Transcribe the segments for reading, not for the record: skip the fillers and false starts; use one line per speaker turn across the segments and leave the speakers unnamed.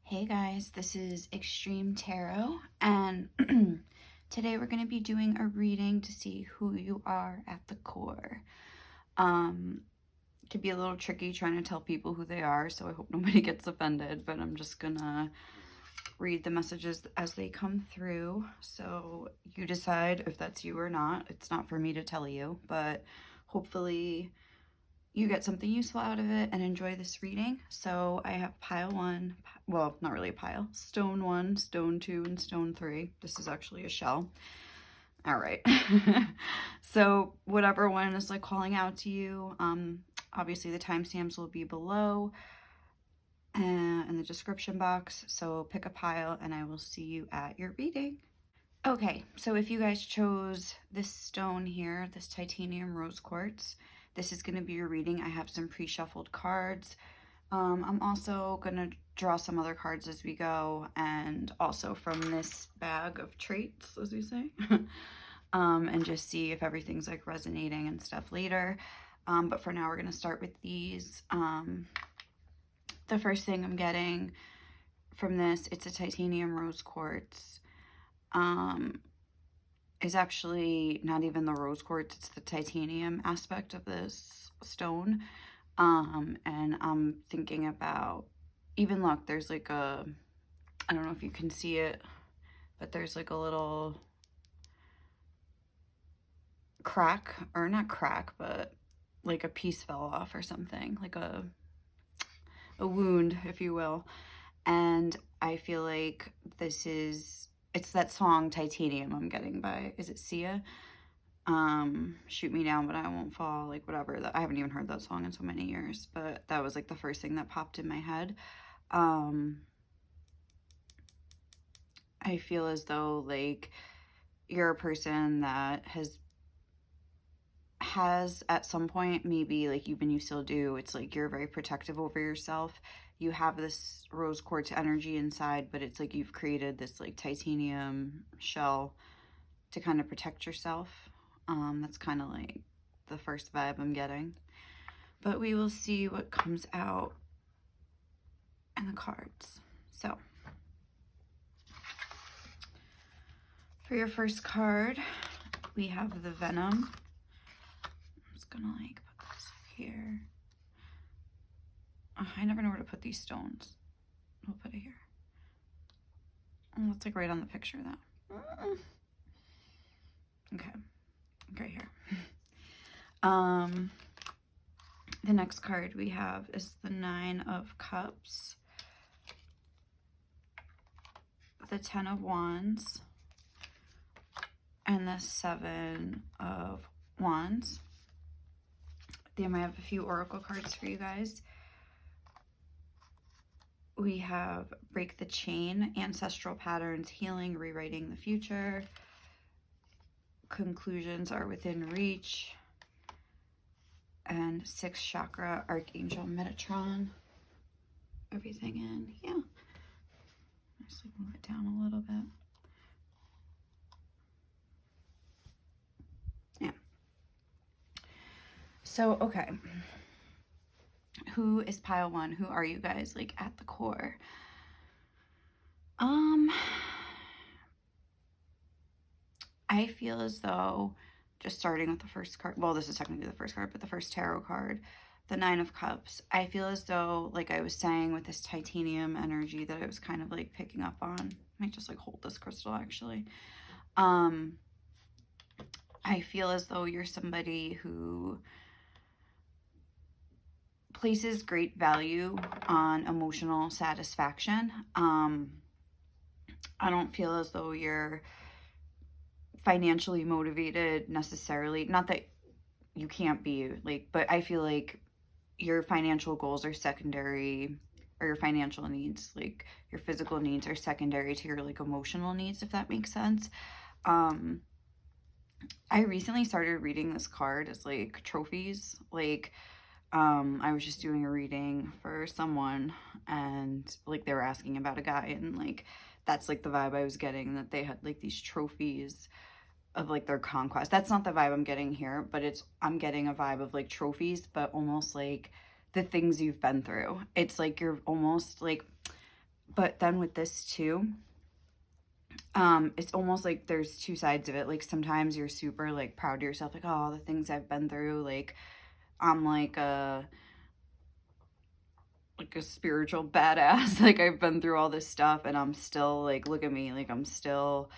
Hey guys, this is Extreme Tarot, and today we're going to be doing a reading to see who you are at the core. It could be a little tricky trying to tell people who they are, so I hope nobody gets offended, but I'm just gonna read the messages as they come through, so you decide if that's you or not. It's not for me to tell you, but hopefully you get something useful out of it and enjoy this reading. So I have pile 1, well, not really a pile, stone 1, stone 2, and stone 3. This is actually a shell. All right. So whatever one is like calling out to you, obviously the timestamps will be below in the description box. So pick a pile and I will see you at your reading. Okay, so if you guys chose this stone here, this titanium rose quartz, this is going to be your reading. I have some pre-shuffled cards. I'm also going to draw some other cards as we go, and also from this bag of traits, as we say, and just see if everything's like resonating and stuff later. But for now, we're going to start with these. The first thing I'm getting from this, it's a titanium rose quartz. Is actually not even the rose quartz, it's the titanium aspect of this stone. And I'm thinking about, even look, there's like a, I don't know if you can see it, but there's like a little crack, or not crack, but like a piece fell off or something, like a wound, if you will. And I feel like this is, it's that song Titanium I'm getting by, is it Sia? Shoot me down but I won't fall, like whatever. I haven't even heard that song in so many years, but that was like the first thing that popped in my head. I feel as though like you're a person that has at some point, maybe like even you still do, it's like you're very protective over yourself. You have this rose quartz energy inside, but it's like you've created this like titanium shell to kind of protect yourself. That's kind of like the first vibe I'm getting. But we will see what comes out in the cards. So, for your first card, we have the Venom. I'm just gonna like put this here. I never know where to put these stones. We'll put it here. Oh, it's like right on the picture though. Okay, right here. The next card we have is the 9 of Cups, the 10 of Wands, and the 7 of Wands. Then I have a few oracle cards for you guys. We have Break the Chain, Ancestral Patterns, Healing, Rewriting the Future. Conclusions are within reach. And 6th chakra, Archangel Metatron. Everything in, yeah. Just like move it down a little bit. Yeah. So, okay. Who is pile 1? Who are you guys like at the core? I feel as though, just starting with the first card, well, this is technically the first card, but the first tarot card, the 9 of Cups, I feel as though, like I was saying, with this titanium energy that I was kind of like picking up on. I might just like hold this crystal actually. I feel as though you're somebody who places great value on emotional satisfaction. I don't feel as though you're financially motivated necessarily. Not that you can't be, like, but I feel like your financial goals are secondary, or your financial needs, like your physical needs are secondary to your like emotional needs, if that makes sense. I recently started reading this card as like trophies. Like, I was just doing a reading for someone and like they were asking about a guy, and like that's like the vibe I was getting, that they had like these trophies of like their conquest. That's not the vibe I'm getting here, but I'm getting a vibe of like trophies, but almost like the things you've been through. It's like you're almost like, But then with this too, it's almost like there's two sides of it. Like sometimes you're super like proud of yourself, like, oh, the things I've been through, like I'm like a spiritual badass. Like I've been through all this stuff and I'm still like, look at me, like I'm still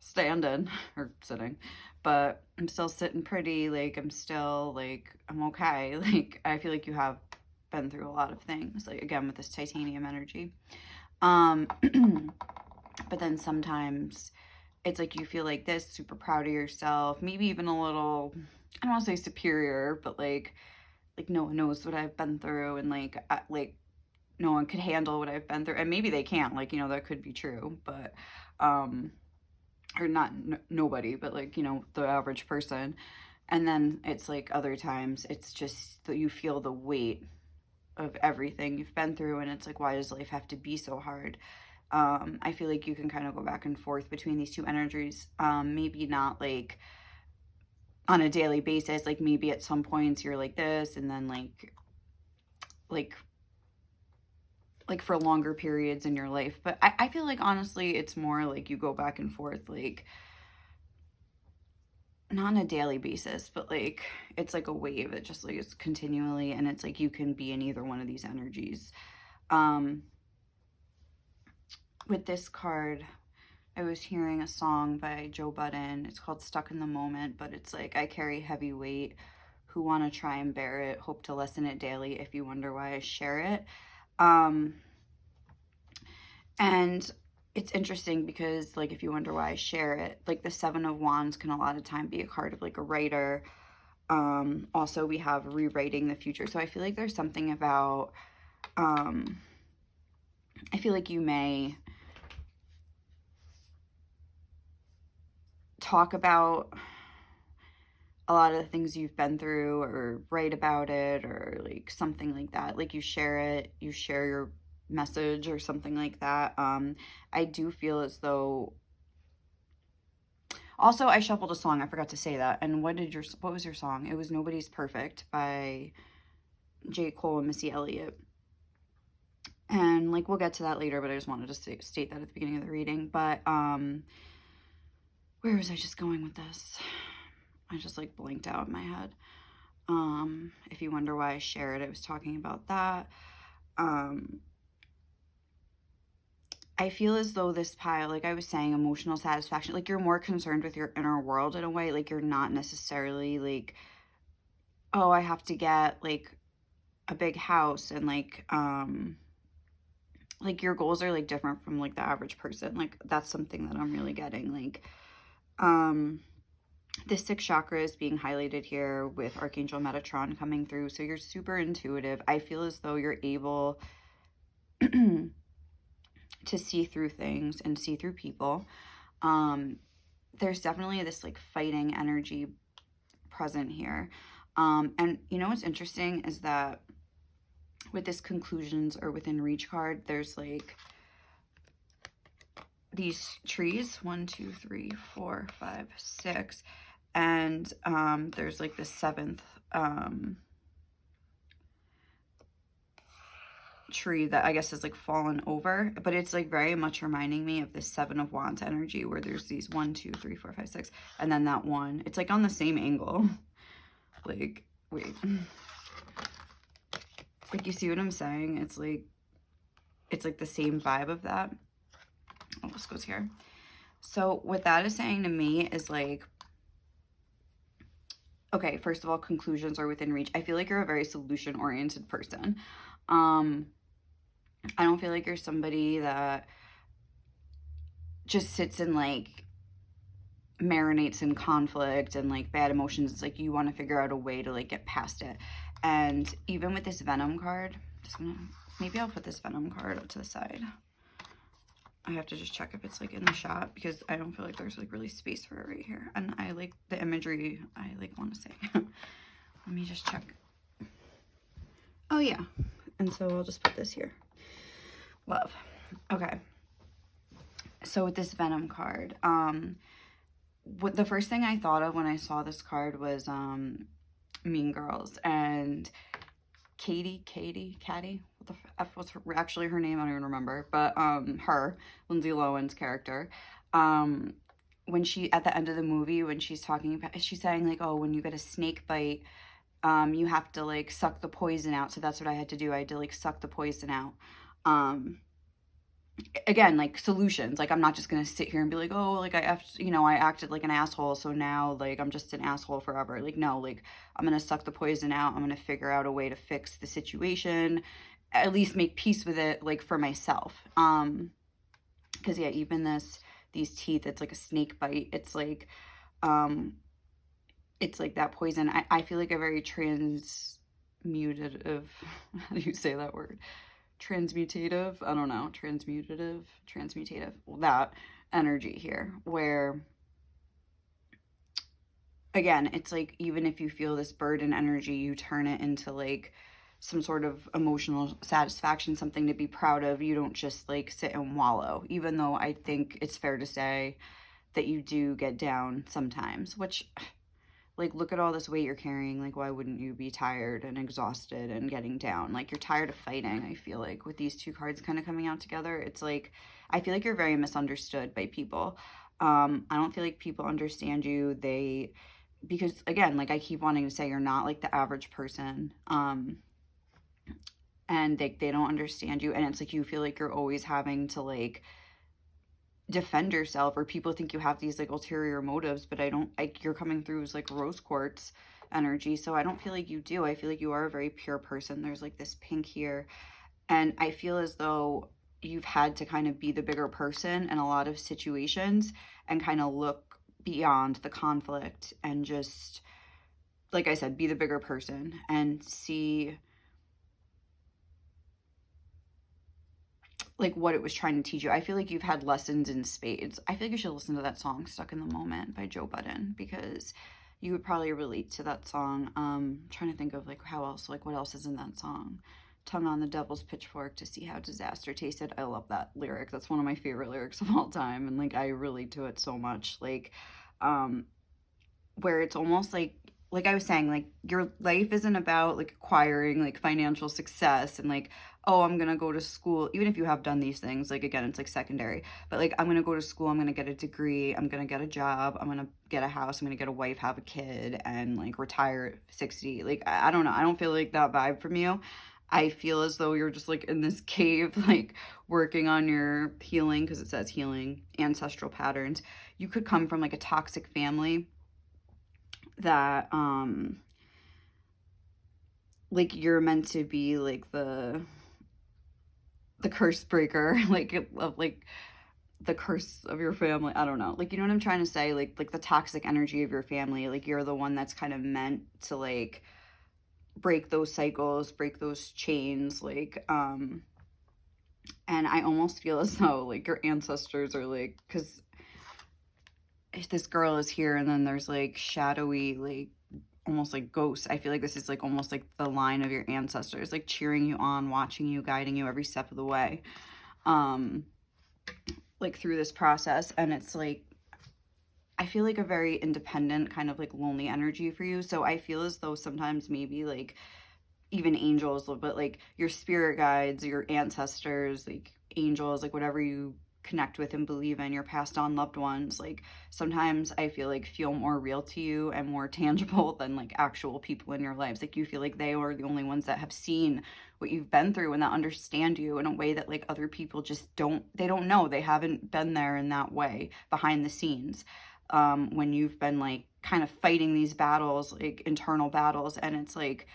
standing or sitting, but I'm still sitting pretty, like I'm still like I'm okay. Like I feel like you have been through a lot of things, like again with this titanium energy. But then sometimes it's like you feel like this, super proud of yourself, maybe even a little, I don't want to say superior, but like no one knows what I've been through, and like no one could handle what I've been through, and maybe they can't, like, you know, that could be true, but or not nobody, but like, you know, the average person. And then it's like other times it's just that you feel the weight of everything you've been through, and it's like, why does life have to be so hard? I feel like you can kind of go back and forth between these two energies. Maybe not like on a daily basis, like maybe at some points you're like this, and then like for longer periods in your life. But I feel like honestly it's more like you go back and forth, like not on a daily basis, but like it's like a wave. It just like is continually, and it's like you can be in either one of these energies. With this card, I was hearing a song by Joe Budden. It's called Stuck in the Moment, but it's like, I carry heavy weight, who want to try and bear it, hope to lessen it daily, if you wonder why I share it. And it's interesting because like if you wonder why I share it, like the Seven of Wands can a lot of time be a card of like a writer. Also we have rewriting the future. So I feel like there's something about I feel like you may talk about a lot of the things you've been through or write about it or like something like that. Like you share it, you share your message or something like that. I do feel as though, also I shuffled a song, I forgot to say that. And what was your song? It was Nobody's Perfect by J. Cole and Missy Elliott. And like we'll get to that later, but I just wanted to state that at the beginning of the reading. But where was I just going with this? I just like blanked out in my head. If you wonder why I share it, I was talking about that. I feel as though this pile, like I was saying, emotional satisfaction, like you're more concerned with your inner world in a way. Like you're not necessarily like, oh, I have to get like a big house, and like your goals are like different from like the average person. Like that's something that I'm really getting. Like the sixth chakra is being highlighted here with Archangel Metatron coming through. So you're super intuitive. I feel as though you're able to see through things and see through people. There's definitely this like fighting energy present here. And you know what's interesting is that with this conclusions or within reach card, there's like these trees, 1, 2, 3, 4, 5, 6, and there's like the seventh tree that I guess is like fallen over, but it's like very much reminding me of the Seven of Wands energy, where there's these 1, 2, 3, 4, 5, 6, and then that one, it's like on the same angle. Like wait, like you see what I'm saying? It's like the same vibe of that. Oh, this goes here. So what that is saying to me is like, okay, first of all, conclusions are within reach. I feel like you're a very solution-oriented person. I don't feel like you're somebody that just sits and like marinates in conflict and like bad emotions. It's like you want to figure out a way to like get past it. And even with this Venom card, maybe I'll put this Venom card up to the side. I have to just check if it's like in the shot, because I don't feel like there's like really space for it right here. And I like the imagery, I like want to say. Let me just check. Oh yeah. And so I'll just put this here. Love. Okay. So with this Venom card, what the first thing I thought of when I saw this card was Mean Girls, and Caddy, what the F was actually her name? I don't even remember. But her, Lindsay Lohan's character, when she, at the end of the movie, when she's talking about, she's saying like, oh, when you get a snake bite, you have to like suck the poison out. So that's what I had to do. I had to like suck the poison out. Um, Again, like solutions. Like I'm not just gonna sit here and be like, oh, like I acted like an asshole, so now like I'm just an asshole forever. Like no, like I'm gonna suck the poison out. I'm gonna figure out a way to fix the situation, at least make peace with it, like for myself. Because yeah, even these teeth, it's like a snake bite. Um, it's like that poison. I feel like a very transmutative. How do you say that word? Transmutative, I don't know, transmutative, that energy here, where again, it's like even if you feel this burden energy, you turn it into like some sort of emotional satisfaction, something to be proud of. You don't just like sit and wallow, even though I think it's fair to say that you do get down sometimes, which like look at all this weight you're carrying. Like why wouldn't you be tired and exhausted and getting down? Like you're tired of fighting. I feel like with these two cards kind of coming out together, it's like I feel like you're very misunderstood by people. I don't feel like people understand you. Because again, like I keep wanting to say, you're not like the average person. And they don't understand you, and it's like you feel like you're always having to like defend yourself, or people think you have these like ulterior motives, but I don't, like you're coming through as like rose quartz energy, so I don't feel like you do. I feel like you are a very pure person. There's like this pink here, and I feel as though you've had to kind of be the bigger person in a lot of situations and kind of look beyond the conflict and just, like I said, be the bigger person and see like what it was trying to teach you. I feel like you've had lessons in spades. I feel like you should listen to that song Stuck in the Moment by Joe Budden, because you would probably relate to that song. Trying to think of like how else, like what else is in that song. Tongue on the devil's pitchfork to see how disaster tasted. I love that lyric. That's one of my favorite lyrics of all time, and like I relate to it so much. Like um where it's almost like I was saying, like your life isn't about like acquiring like financial success and like, oh, I'm gonna go to school. Even if you have done these things, like again, it's like secondary. But like I'm gonna go to school, I'm gonna get a degree, I'm gonna get a job, I'm gonna get a house, I'm gonna get a wife, have a kid, and like retire at 60. Like I don't know. I don't feel like that vibe from you. I feel as though you're just like in this cave, like working on your healing, because it says healing ancestral patterns. You could come from like a toxic family that like you're meant to be like the curse breaker like of like the curse of your family. I don't know, like you know what I'm trying to say, like the toxic energy of your family, like you're the one that's kind of meant to like break those cycles, break those chains, like and I almost feel as though like your ancestors are like, because this girl is here and then there's like shadowy like almost like ghosts. I feel like this is like almost like the line of your ancestors, like cheering you on, watching you, guiding you every step of the way, um, like through this process. And it's like, I feel like a very independent kind of like lonely energy for you. So I feel as though sometimes maybe like even angels, but like your spirit guides, your ancestors, like angels, like whatever you connect with and believe in, your passed on loved ones, like sometimes I feel like feel more real to you and more tangible than like actual people in your lives. Like you feel like they are the only ones that have seen what you've been through and that understand you in a way that like other people just don't, they don't know. They haven't been there in that way behind the scenes, when you've been like kind of fighting these battles, like internal battles, and it's like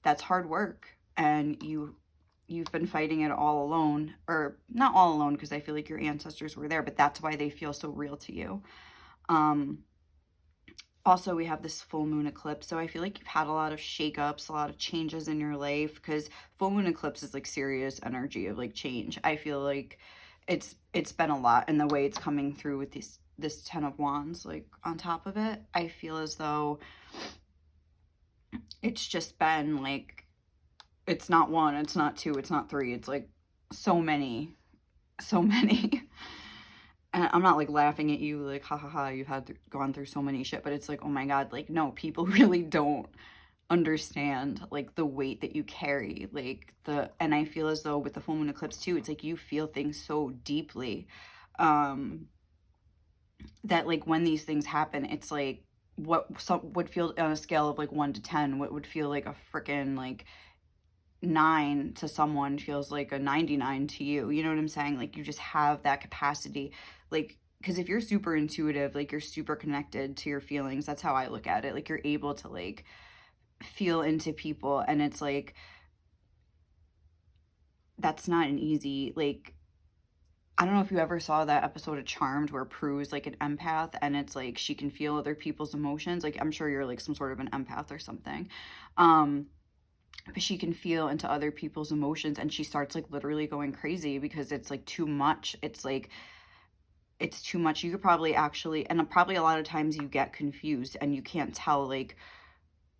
that's hard work, and you've been fighting it all alone, or not all alone, because I feel like your ancestors were there, but that's why they feel so real to you. Also, we have this full moon eclipse, so I feel like you've had a lot of shakeups, a lot of changes in your life, because full moon eclipse is like serious energy of like change. I feel like it's been a lot, and the way it's coming through with this 10 of wands like on top of it, I feel as though it's just been like, it's not one, it's not two, it's not three, it's like so many, so many. And I'm not like laughing at you like ha ha ha, you've gone through so many shit, but it's like, oh my god, like no, people really don't understand like the weight that you carry, like and I feel as though with the full moon eclipse too, it's like you feel things so deeply, that like when these things happen, it's like what some would feel on a scale of like 1 to 10, what would feel like a freaking like 9 to someone feels like a 99 to you. You know what I'm saying? Like you just have that capacity. Like, because if you're super intuitive, like you're super connected to your feelings, that's how I look at it. Like you're able to like feel into people, and it's like that's not an easy, like, I don't know if you ever saw that episode of Charmed where Prue's like an empath, and it's like she can feel other people's emotions. Like I'm sure you're like some sort of an empath or something. Um but she can feel into other people's emotions, and she starts like literally going crazy because it's like too much. It's like it's too much. You could probably actually, and probably a lot of times you get confused and you can't tell like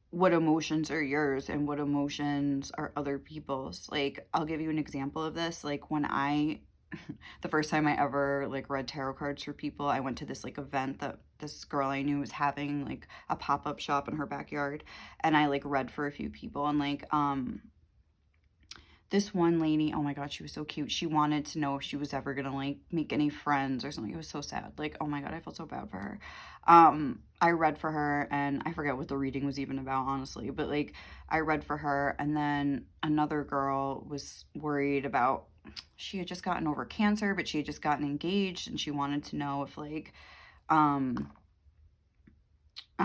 what emotions are yours and what emotions are other people's. Like I'll give you an example of this. Like when I the first time I ever like read tarot cards for people, I went to this like event that this girl I knew was having like a pop-up shop in her backyard, and I like read for a few people, and like this one lady, oh my god, she was so cute. She wanted to know if she was ever gonna like make any friends or something. It was so sad. Like, oh my god, I felt so bad for her. I read for her, and I forget what the reading was even about, honestly, but like I read for her, and then another girl was worried about, she had just gotten over cancer, but she had just gotten engaged, and she wanted to know if like I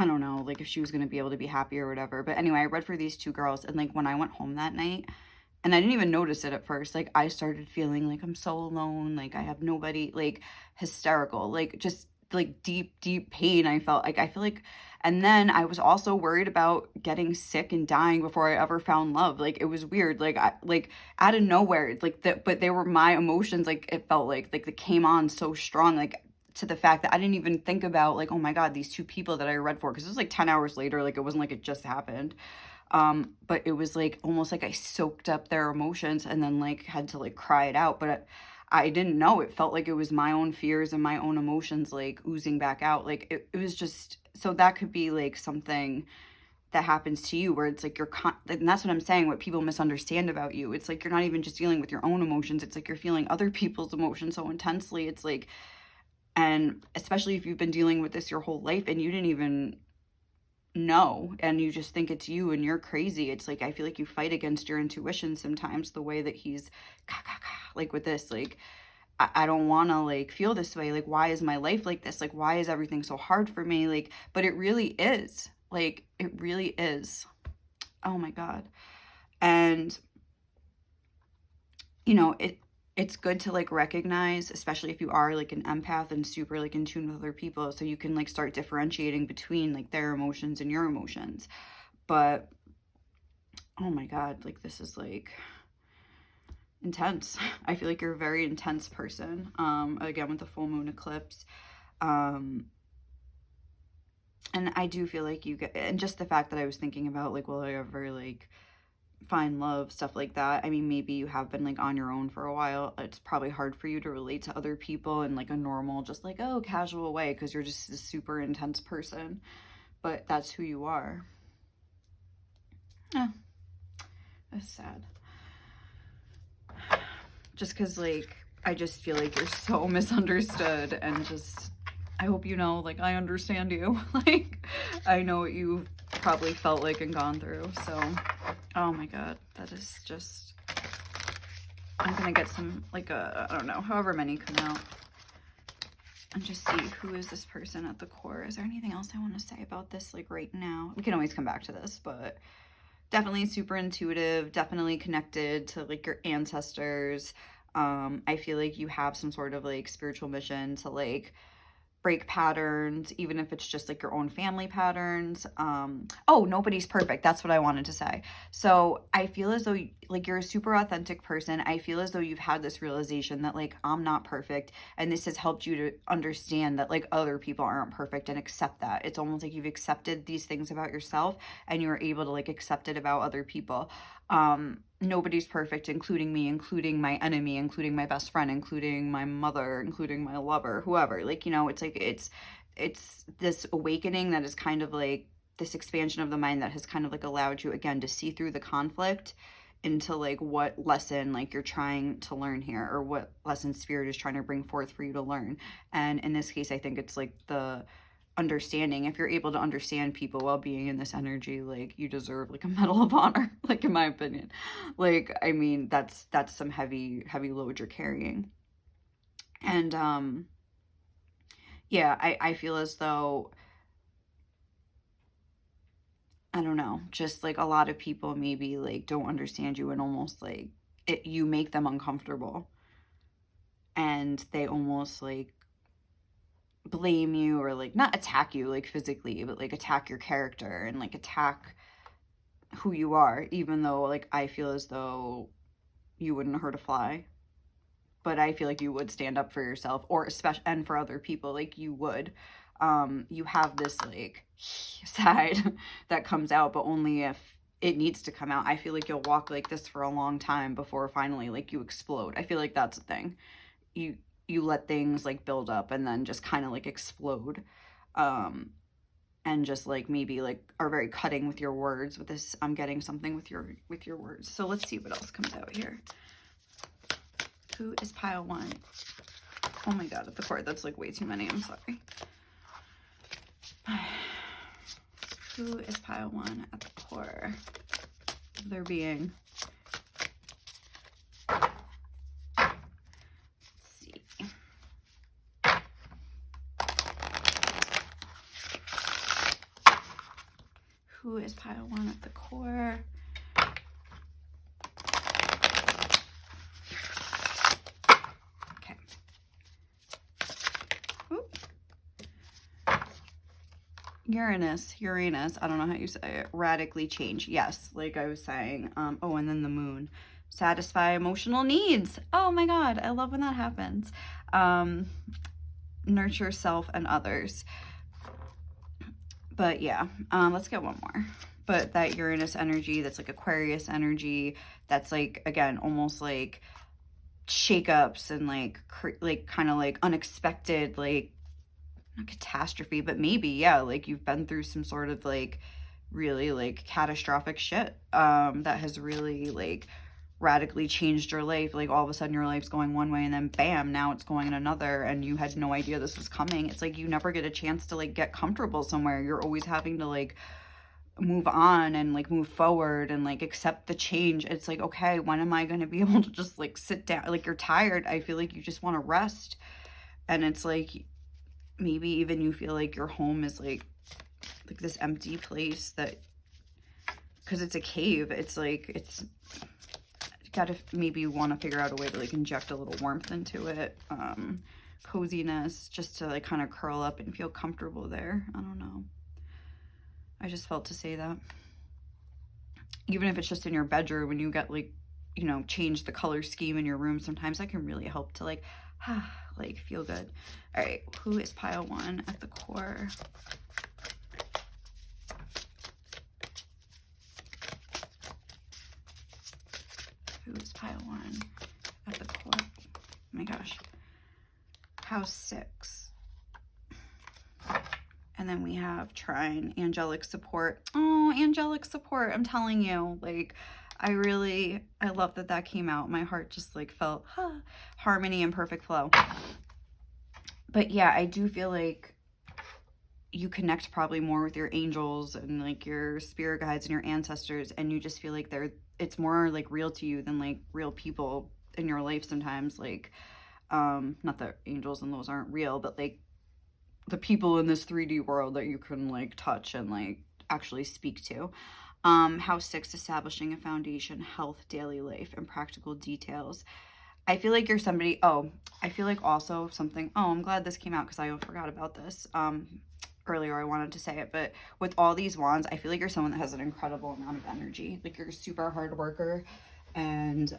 don't know, like if she was going to be able to be happy or whatever. But anyway, I read for these two girls, and like when I went home that night, and I didn't even notice it at first, like I started feeling like I'm so alone, like I have nobody, like hysterical, like just like deep, deep pain. I felt like, I feel like, and then I was also worried about getting sick and dying before I ever found love. Like it was weird, like I like out of nowhere, like that, but they were my emotions, like it felt like they came on so strong, like to the fact that I didn't even think about like, oh my god, these two people that I read for, because it was like 10 hours later, like it wasn't like it just happened. But it was like almost like I soaked up their emotions and then like had to like cry it out. But I didn't know. It felt like it was my own fears and my own emotions like oozing back out. Like it was just, so that could be like something that happens to you where it's like and that's what I'm saying, what people misunderstand about you. It's like you're not even just dealing with your own emotions. It's like you're feeling other people's emotions so intensely. It's like, and especially if you've been dealing with this your whole life and you didn't even know, and you just think it's you and you're crazy. It's like I feel like you fight against your intuition sometimes, the way that he's like with this, like I don't want to like feel this way, like why is my life like this, like why is everything so hard for me, like but it really is, like it really is. Oh my god. And you know, it's good to like recognize, especially if you are like an empath and super like in tune with other people, so you can like start differentiating between like their emotions and your emotions. But oh my god, like this is like intense. I feel like you're a very intense person, again with the full moon eclipse. And I do feel like you get, and just the fact that I was thinking about like, will I ever like find love, stuff like that. I mean, maybe you have been like on your own for a while. It's probably hard for you to relate to other people in like a normal, just like, oh, casual way, because you're just a super intense person. But that's who you are. Yeah, that's sad. Just because like I just feel like you're so misunderstood, and just I hope you know, like I understand you. Like I know what you probably felt like and gone through. So oh my god, that is just, I'm gonna get some like I don't know, however many come out, and just see who is this person at the core. Is there anything else I want to say about this like right now? We can always come back to this, but definitely super intuitive, definitely connected to like your ancestors. I feel like you have some sort of like spiritual mission to like break patterns, even if it's just like your own family patterns. Oh, nobody's perfect. That's what I wanted to say. So I feel as though like you're a super authentic person. I feel as though you've had this realization that like I'm not perfect, and this has helped you to understand that like other people aren't perfect and accept that. It's almost like you've accepted these things about yourself, and you're able to like accept it about other people. Nobody's perfect, including me, including my enemy, including my best friend, including my mother, including my lover, whoever. Like, you know, it's like it's this awakening that is kind of like this expansion of the mind that has kind of like allowed you again to see through the conflict into like what lesson like you're trying to learn here, or what lesson spirit is trying to bring forth for you to learn. And in this case, I think it's like the understanding. If you're able to understand people while being in this energy, like you deserve like a medal of honor, like in my opinion. Like, I mean, that's some heavy load you're carrying. And yeah, I feel as though, I don't know, just like a lot of people maybe like don't understand you, and almost like you make them uncomfortable, and they almost like blame you, or like not attack you like physically, but like attack your character and like attack who you are, even though like I feel as though you wouldn't hurt a fly. But I feel like you would stand up for yourself, or especially, and for other people, like you would. You have this like side that comes out, but only if it needs to come out. I feel like you'll walk like this for a long time before finally like you explode. I feel like that's the thing. You let things like build up and then just kind of like explode. And just like maybe like are very cutting with your words with this. I'm getting something with your words. So let's see what else comes out here. Who is pile 1? Oh my god, at the court, that's like way too many. I'm sorry. Who is pile 1 at the core of their being? Let's see. Who is pile 1 at the core? Uranus, I don't know how you say it, radically change. Yes, like I was saying. Oh, and then the moon. Satisfy emotional needs. Oh my god, I love when that happens. Nurture self and others. But yeah, let's get one more. But that Uranus energy, that's like Aquarius energy, that's like, again, almost like shakeups and like kind of like unexpected, like not catastrophe, but maybe, yeah, like you've been through some sort of like really like catastrophic shit that has really like radically changed your life. Like all of a sudden your life's going one way and then bam, now it's going in another, and you had no idea this was coming. It's like you never get a chance to like get comfortable somewhere. You're always having to like move on and like move forward and like accept the change. It's like, okay, when am I going to be able to just like sit down? Like you're tired. I feel like you just want to rest. And it's like, maybe even you feel like your home is like this empty place that, because it's a cave, it's like, it's gotta maybe want to figure out a way to like inject a little warmth into it, coziness, just to like kind of curl up and feel comfortable there. I don't know, I just felt to say that. Even if it's just in your bedroom, when you get like, you know, change the color scheme in your room, sometimes that can really help to like like feel good. All right, who is pile 1 at the core? Who is pile 1 at the core? Oh my gosh. House 6. And then we have trine, angelic support. Oh, angelic support. I'm telling you, like, I love that came out. My heart just like felt harmony and perfect flow. But yeah, I do feel like you connect probably more with your angels and like your spirit guides and your ancestors, and you just feel like it's more like real to you than like real people in your life sometimes. Like, not that angels and those aren't real, but like the people in this 3D world that you can like touch and like actually speak to. House 6, establishing a foundation, health, daily life, and practical details. I feel like you're somebody, I feel like also something, I'm glad this came out because I forgot about this. Earlier I wanted to say it, but with all these wands, I feel like you're someone that has an incredible amount of energy. Like you're a super hard worker, and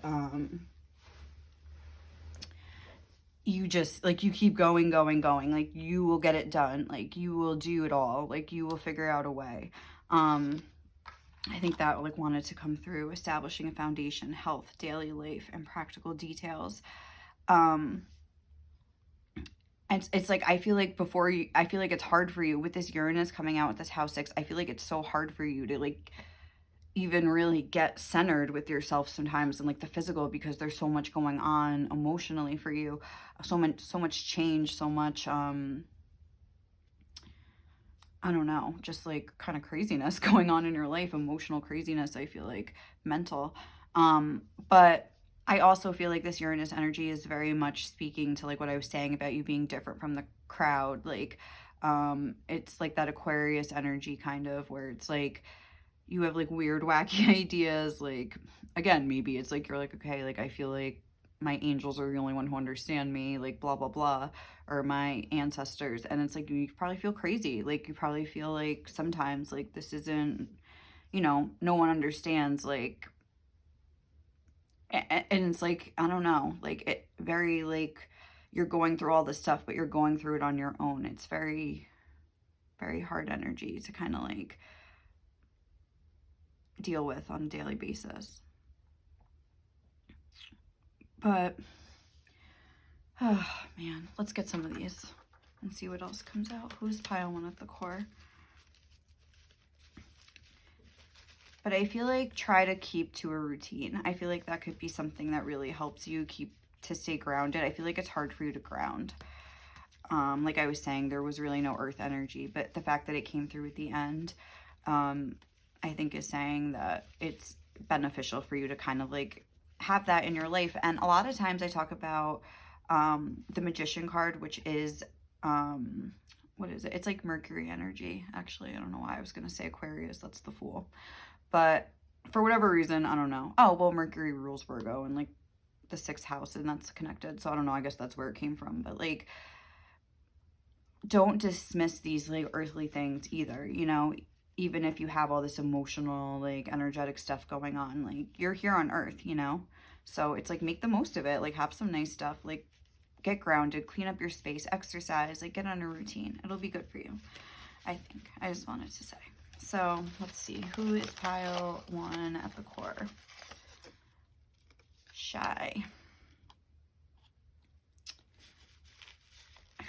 you just like, you keep going, like you will get it done. Like you will do it all. Like you will figure out a way. I think that like wanted to come through. Establishing a foundation, health, daily life, and practical details. And it's like, I feel like I feel like it's hard for you with this Uranus coming out with this house 6. I feel like it's so hard for you to like even really get centered with yourself sometimes and like the physical, because there's so much going on emotionally for you, so much change, so much I don't know, just like kind of craziness going on in your life, emotional craziness, I feel like, mental. But I also feel like this Uranus energy is very much speaking to like what I was saying about you being different from the crowd. Like, it's like that Aquarius energy kind of, where it's like you have like weird, wacky ideas. Like, again, maybe it's like you're like, okay, like I feel like my angels are the only one who understand me, like blah blah blah, or my ancestors. And it's like you probably feel crazy, like you probably feel like sometimes like this isn't, you know, no one understands, like, and it's like, I don't know, like it very like you're going through all this stuff, but you're going through it on your own. It's very, very hard energy to kind of like deal with on a daily basis. But oh man, let's get some of these and see what else comes out. Who's pile 1 at the core? But I feel like try to keep to a routine. I feel like that could be something that really helps you keep to stay grounded. I feel like it's hard for you to ground. Like I was saying, there was really no earth energy, but the fact that it came through at the end, I think is saying that it's beneficial for you to kind of like have that in your life. And a lot of times I talk about the Magician card, which is, what is it? It's like Mercury energy. Actually, I don't know why I was going to say Aquarius. That's the Fool. But for whatever reason, I don't know. Oh, well, Mercury rules Virgo and like the 6th house, and that's connected. So I don't know. I guess that's where it came from. But like, don't dismiss these like earthly things either, you know, even if you have all this emotional, like energetic stuff going on, like you're here on earth, you know? So it's like, make the most of it, like have some nice stuff, like get grounded, clean up your space, exercise, like get on a routine. It'll be good for you, I think. I just wanted to say. So let's see, who is pile 1 at the core? Shy.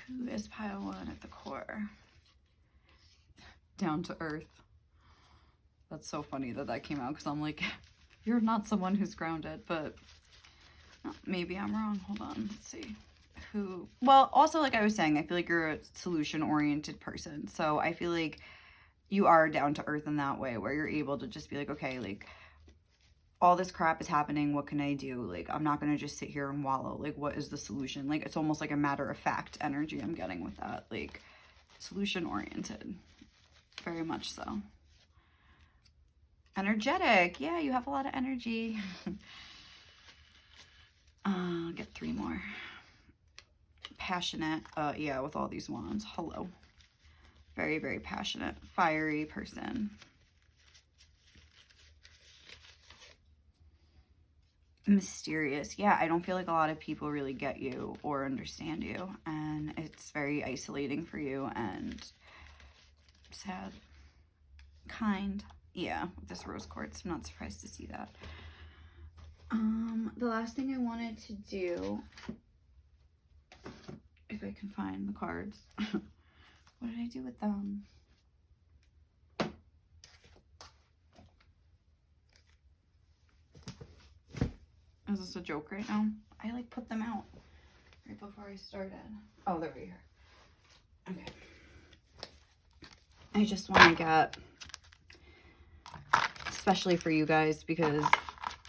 Who is pile 1 at the core? Down to earth. That's so funny that that came out, because I'm like, you're not someone who's grounded, but maybe I'm wrong. Hold on, let's see. Who, well, also like I was saying, I feel like you're a solution-oriented person. So I feel like you are down to earth in that way, where you're able to just be like, okay, like all this crap is happening. What can I do? Like, I'm not going to just sit here and wallow. Like, what is the solution? Like, it's almost like a matter of fact energy I'm getting with that. Like, solution-oriented. Very much so. Energetic. Yeah, you have a lot of energy. I'll get 3 more. Passionate. Yeah, with all these wands. Hello. Very, very passionate. Fiery person. Mysterious. Yeah, I don't feel like a lot of people really get you or understand you. And it's very isolating for you and sad. Kind. Yeah, with this rose quartz. I'm not surprised to see that. The last thing I wanted to do, if I can find the cards. What did I do with them? Is this a joke right now? I like put them out right before I started. Oh, they're right here. Okay. I just want to get, especially for you guys, because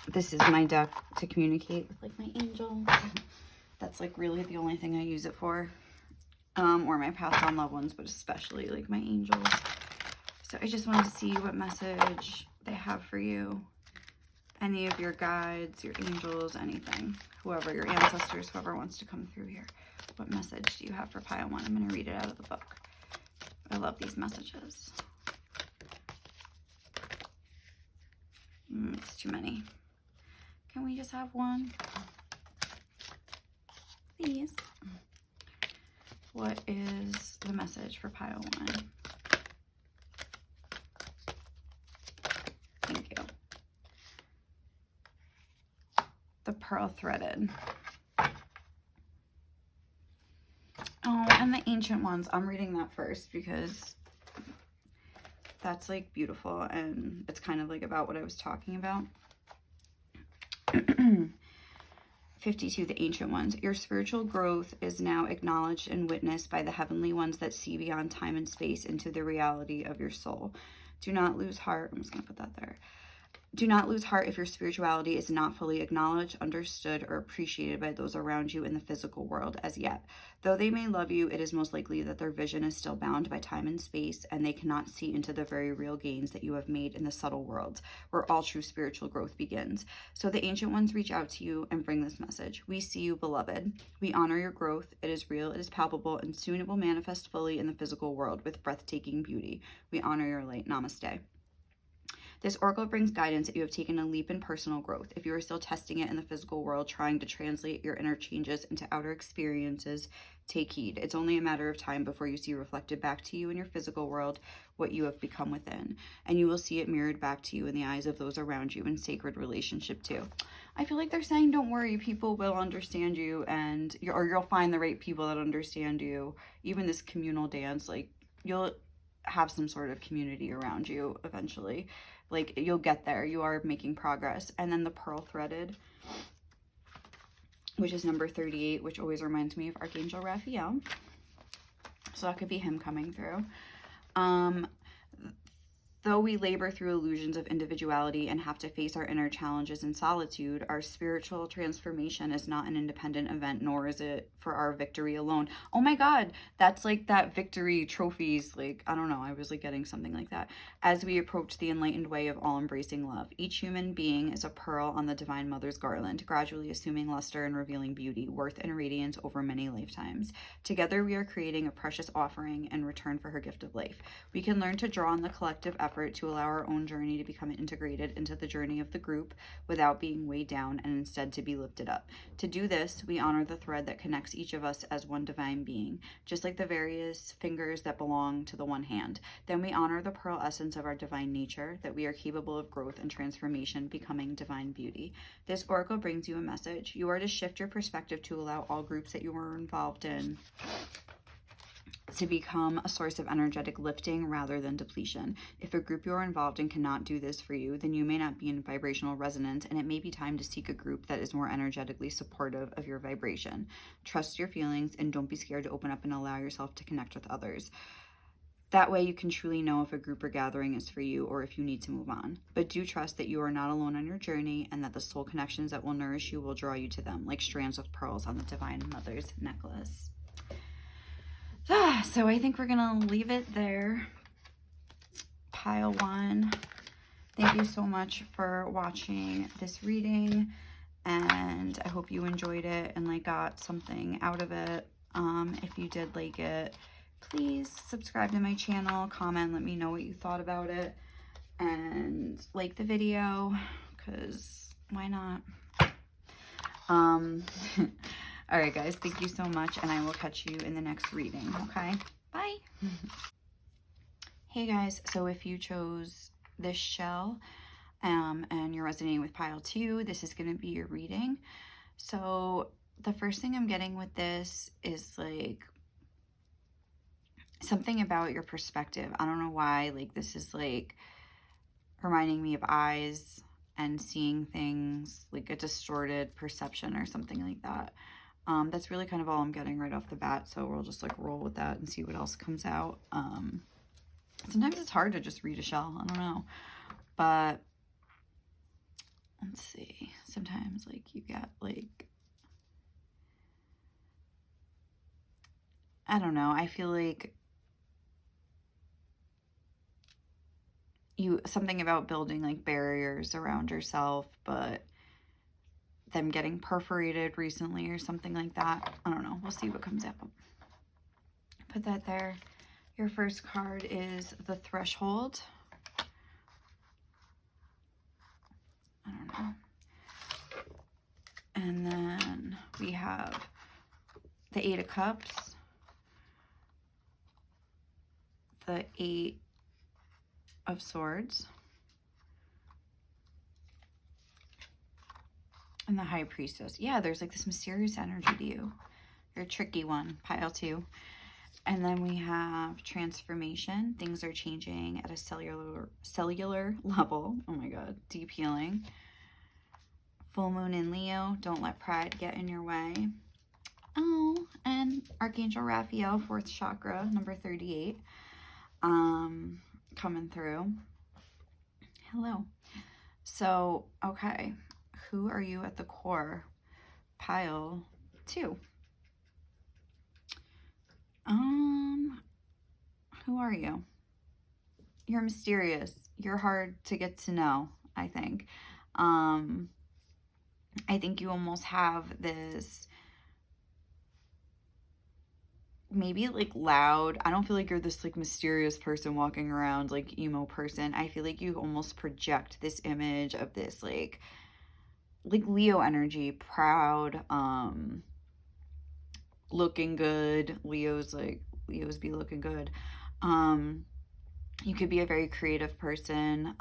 this is my deck to communicate with like my angels. That's like really the only thing I use it for. Or my past on loved ones, but especially like my angels. So I just want to see what message they have for you. Any of your guides, your angels, anything. Whoever, your ancestors, whoever wants to come through here. What message do you have for pile 1? I'm going to read it out of the book. I love these messages. It's too many. Can we just have one? Please. What is the message for pile 1? Thank you. The pearl threaded. Oh And the Ancient Ones, I'm reading that first because that's like beautiful and it's kind of like about what I was talking about. 52, the Ancient Ones. Your spiritual growth is now acknowledged and witnessed by the heavenly ones that see beyond time and space into the reality of your soul. Do not lose heart. I'm just going to put that there. Do not lose heart if your spirituality is not fully acknowledged, understood, or appreciated by those around you in the physical world as yet. Though they may love you, it is most likely that their vision is still bound by time and space, and they cannot see into the very real gains that you have made in the subtle worlds, where all true spiritual growth begins. So the Ancient Ones reach out to you and bring this message. We see you, beloved. We honor your growth. It is real, it is palpable, and soon it will manifest fully in the physical world with breathtaking beauty. We honor your light. Namaste. This oracle brings guidance that you have taken a leap in personal growth. If you are still testing it in the physical world, trying to translate your inner changes into outer experiences, take heed. It's only a matter of time before you see reflected back to you in your physical world what you have become within. And you will see it mirrored back to you in the eyes of those around you in sacred relationship too. I feel like they're saying, don't worry, people will understand you, and you'll find the right people that understand you. Even this communal dance, like you'll have some sort of community around you eventually. Like you'll get there. You are making progress. And then the Pearl Threaded, which is number 38, which always reminds me of Archangel Raphael. So that could be him coming through. Though we labor through illusions of individuality and have to face our inner challenges in solitude, our spiritual transformation is not an independent event, nor is it for our victory alone. Oh my God, that's like that victory trophies. Like, I don't know, I was like getting something like that. As we approach the enlightened way of all embracing love, each human being is a pearl on the Divine Mother's garland, gradually assuming luster and revealing beauty, worth, and radiance over many lifetimes. Together, we are creating a precious offering in return for her gift of life. We can learn to draw on the collective effort to allow our own journey to become integrated into the journey of the group without being weighed down, and instead to be lifted up. To do this, we honor the thread that connects each of us as one divine being, just like the various fingers that belong to the one hand. Then we honor the pearl essence of our divine nature, that we are capable of growth and transformation, becoming divine beauty. This oracle brings you a message. You are to shift your perspective to allow all groups that you are involved in to become a source of energetic lifting rather than depletion. If a group you are involved in cannot do this for you, then you may not be in vibrational resonance, and it may be time to seek a group that is more energetically supportive of your vibration. Trust your feelings and don't be scared to open up and allow yourself to connect with others. That way you can truly know if a group or gathering is for you or if you need to move on. But do trust that you are not alone on your journey, and that the soul connections that will nourish you will draw you to them, like strands of pearls on the Divine Mother's necklace. So I think we're gonna leave it there. Pile 1. Thank you so much for watching this reading, and I hope you enjoyed it and like got something out of it. If you did like it, please subscribe to my channel, comment, let me know what you thought about it, and like the video, because why not? All right, guys, thank you so much, and I will catch you in the next reading, okay? Bye. Hey, guys, so if you chose this shell and you're resonating with pile 2, this is going to be your reading. So the first thing I'm getting with this is, like, something about your perspective. I don't know why, like, this is, like, reminding me of eyes and seeing things, like a distorted perception or something like that. That's really kind of all I'm getting right off the bat, so we'll just like roll with that and see what else comes out. Sometimes it's hard to just read a shell, I don't know, but let's see. Sometimes like you get like, I don't know, I feel like something about building like barriers around yourself, but them getting perforated recently or something like that. I don't know. We'll see what comes out. Put that there. Your first card is the Threshold. I don't know. And then we have the 8 of Cups, the 8 of Swords, and the High Priestess. Yeah, there's like this mysterious energy to you. You're a tricky one, pile 2. And then we have transformation. Things are changing at a cellular level. Oh my God, deep healing. Full moon in Leo. Don't let pride get in your way. Oh, and Archangel Raphael, 4th chakra, number 38, coming through. Hello. So, okay, who are you at the core? Pile 2. Who are you? You're mysterious. You're hard to get to know, I think. I think you almost have this maybe like loud. I don't feel like you're this like mysterious person walking around, like emo person. I feel like you almost project this image of this like Leo energy, proud, looking good. Leos be looking good. You could be a very creative person.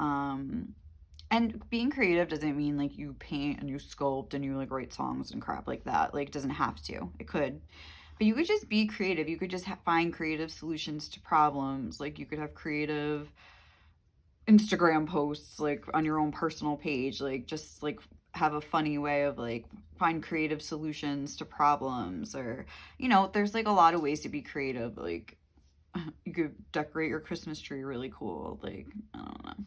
And being creative doesn't mean like you paint and you sculpt and you like write songs and crap like that. Like, it doesn't have to. It could. But you could just be creative. You could just find creative solutions to problems. Like, you could have creative Instagram posts like on your own personal page. Like, just like have a funny way of like find creative solutions to problems. Or, you know, there's like a lot of ways to be creative. Like, you could decorate your Christmas tree really cool. Like, I don't know.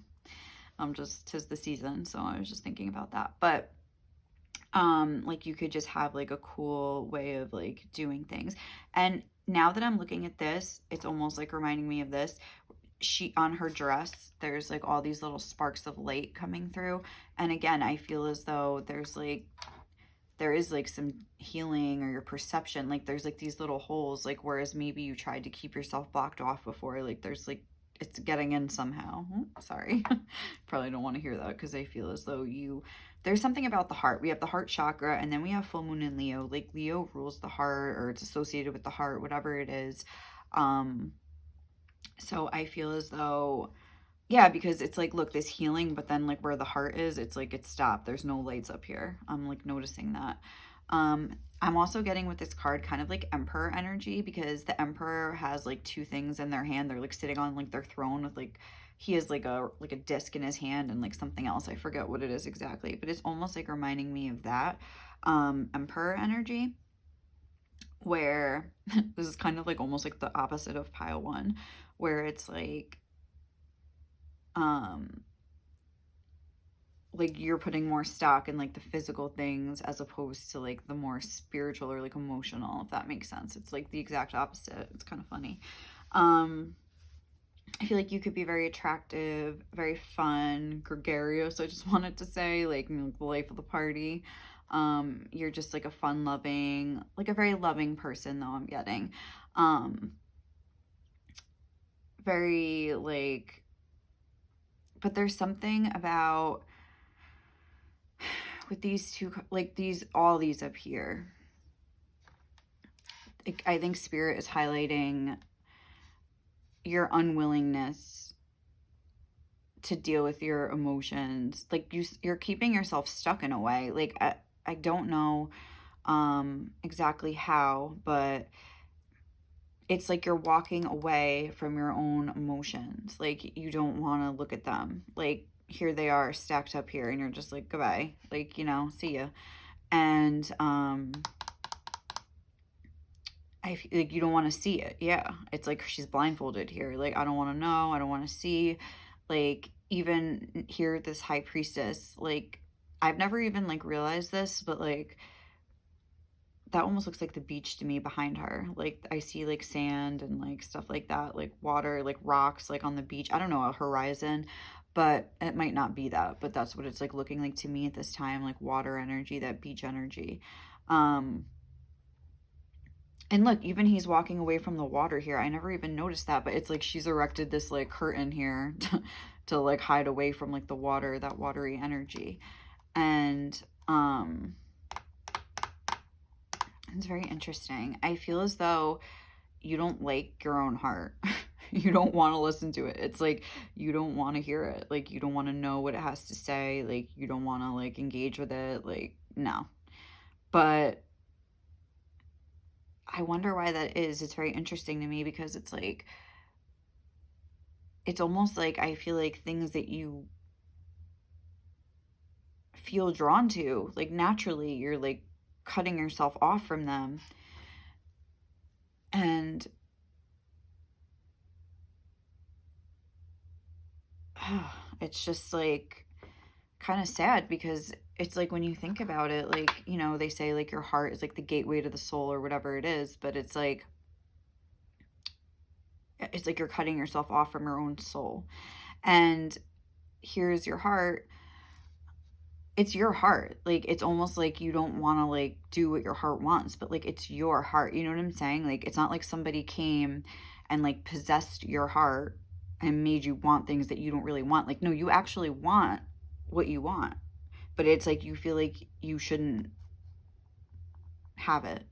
Just 'tis the season, so I was just thinking about that. But like, you could just have like a cool way of like doing things. And now that I'm looking at this, it's almost like reminding me of this. She, on her dress, there's like all these little sparks of light coming through. And again, I feel as though there is like some healing, or your perception, like there's like these little holes, like whereas maybe you tried to keep yourself blocked off before, like there's like it's getting in somehow. Sorry. Probably don't want to hear that, because I feel as though there's something about the heart. We have the heart chakra, and then we have full moon in Leo. Like, Leo rules the heart, or it's associated with the heart, whatever it is. So I feel as though, yeah, because it's like, look, this healing, but then like where the heart is, it's like it's stopped. There's no lights up here. I'm like noticing that. I'm also getting with this card kind of like Emperor energy, because the Emperor has like 2 things in their hand. They're like sitting on like their throne with like, he has like a disc in his hand and like something else. I forget what it is exactly, but it's almost like reminding me of that Emperor energy, where this is kind of like almost like the opposite of pile 1, where it's like you're putting more stock in like the physical things as opposed to like the more spiritual or like emotional, if that makes sense. It's like the exact opposite. It's kind of funny. I feel like you could be very attractive, very fun, gregarious. I just wanted to say, like, you know, the life of the party. You're just like a fun loving, like a very loving person, though, I'm getting. Very like, but there's something about with these 2, like all these up here. I think Spirit is highlighting your unwillingness to deal with your emotions. Like, you're keeping yourself stuck in a way. Like, I don't know exactly how, but it's like you're walking away from your own emotions. Like, you don't want to look at them. Like, here they are stacked up here, and you're just like, goodbye. Like, you know, see ya. And like, you don't want to see it. Yeah, it's like she's blindfolded here. Like, I don't want to know. I don't want to see. Like, even here, this high priestess, like, I've never even like realized this, but like that almost looks like the beach to me behind her. Like, I see like sand and like stuff like that, like water, like rocks, like on the beach. I don't know, a horizon, but it might not be that, but that's what it's like looking like to me at this time, like water energy, that beach energy. And look, even he's walking away from the water here. I never even noticed that, but it's like she's erected this like curtain here to like hide away from like the water, that watery energy. And it's very interesting. I feel as though you don't like your own heart. You don't want to listen to it. It's like you don't want to hear it. Like, you don't want to know what it has to say. Like, you don't want to like engage with it. Like, no. But I wonder why that is. It's very interesting to me because it's like, it's almost like I feel like things that you feel drawn to, like naturally, you're like cutting yourself off from them. And it's just like kind of sad because it's like when you think about it, like, you know, they say like your heart is like the gateway to the soul or whatever it is, but it's like you're cutting yourself off from your own soul. And here's your heart. It's your heart. Like it's almost like you don't want to like do what your heart wants, but like it's your heart. You know what I'm saying? Like it's not like somebody came and like possessed your heart and made you want things that you don't really want. Like no, you actually want what you want. But it's like you feel like you shouldn't have it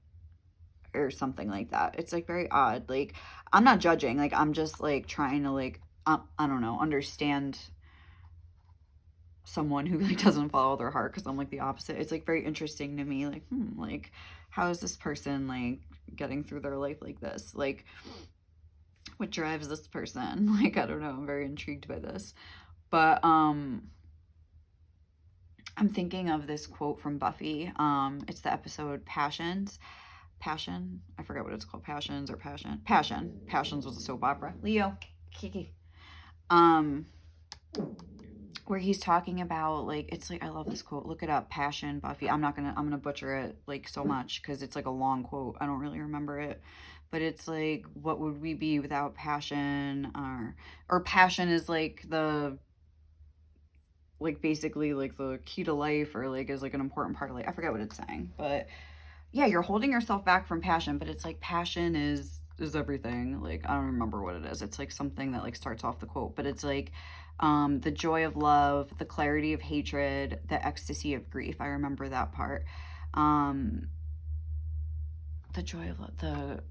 or something like that. It's like very odd. Like I'm not judging. Like I'm just like trying to like I don't know, understand someone who like doesn't follow their heart because I'm like the opposite. It's like very interesting to me. Like like how is this person like getting through their life like this? Like what drives this person? Like I don't know. I'm very intrigued by this. But I'm thinking of this quote from Buffy. It's the episode Passion. I forget what it's called. Passions or Passion. Passion. Passions was a soap opera. Leo. Kiki. Um, where he's talking about like it's like I love this quote. Look it up. Passion. Buffy. I'm gonna butcher it like so much because it's like a long quote. I don't really remember it. But it's like, what would we be without passion? Or passion is like the like basically like the key to life or like is like an important part of life. I forget what it's saying, but yeah, you're holding yourself back from passion, but it's like passion is everything. Like I don't remember what it is. It's like something that like starts off the quote, but it's like the joy of love, the clarity of hatred, the ecstasy of grief. I remember that part. Um the joy of the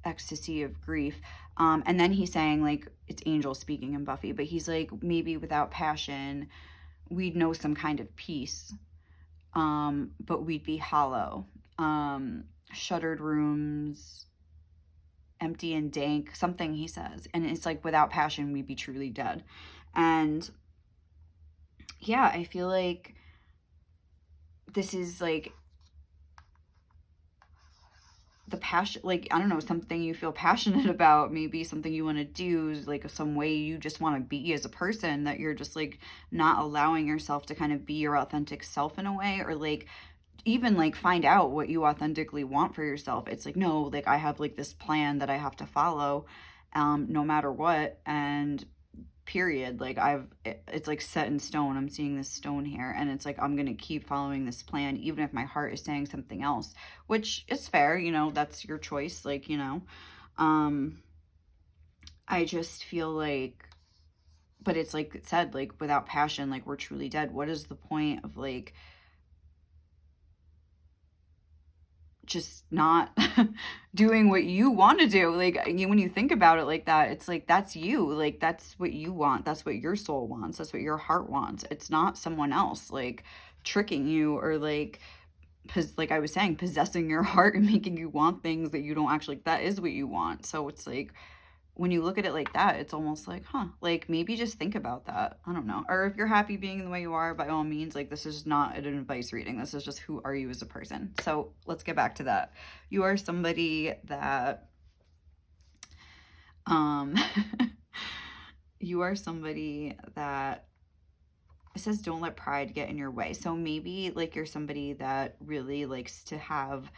ecstasy of grief. And then he's saying like it's Angel speaking in Buffy, but he's like maybe without passion we'd know some kind of peace, but we'd be hollow. Shuttered rooms, empty and dank, something he says. And it's like without passion, we'd be truly dead. And yeah, I feel like this is like the passion, like, I don't know, something you feel passionate about, maybe something you want to do, like some way you just want to be as a person that you're just like not allowing yourself to kind of be your authentic self in a way, or like even like find out what you authentically want for yourself. It's like no, like I have like this plan that I have to follow no matter what, and period. Like it's like set in stone. I'm seeing this stone here and it's like I'm gonna keep following this plan even if my heart is saying something else, which is fair, you know, that's your choice, like, you know. um I just feel like, but it's like it said, like without passion, like we're truly dead. What is the point of like just not doing what you want to do? Like when you think about it like that, it's like that's you, like that's what you want, that's what your soul wants, that's what your heart wants. It's not someone else like tricking you or like like I was saying, possessing your heart and making you want things that you don't actually, that is what you want. So it's like when you look at it like that, it's almost like, huh, like maybe just think about that. I don't know. Or if you're happy being the way you are, by all means, like this is not an advice reading. This is just who are you as a person. So let's get back to that. You are somebody that, um, you are somebody that, it says don't let pride get in your way. So maybe like you're somebody that really likes to have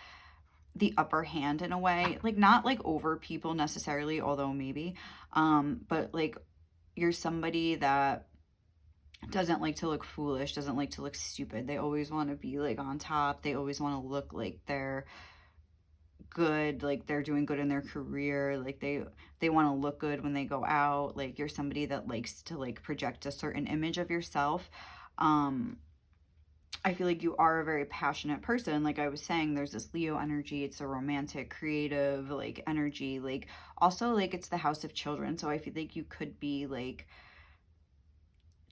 the upper hand in a way, like not like over people necessarily, although maybe, but like you're somebody that doesn't like to look foolish, doesn't like to look stupid. They always want to be like on top. They always want to look like they're good, like they're doing good in their career, like they want to look good when they go out. Like you're somebody that likes to like project a certain image of yourself. um I feel like you are a very passionate person. Like I was saying, there's this Leo energy. It's a romantic, creative, like energy. Like also like it's the house of children. So I feel like you could be like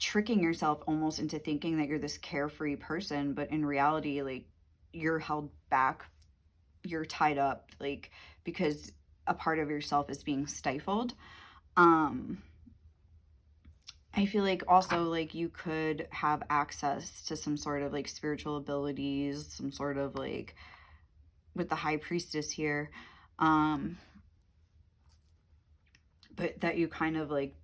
tricking yourself almost into thinking that you're this carefree person, but in reality, like you're held back you're tied up, like, because a part of yourself is being stifled. I feel like also, like, you could have access to some sort of, like, spiritual abilities, some sort of, like, with the high priestess here, but that you kind of, like,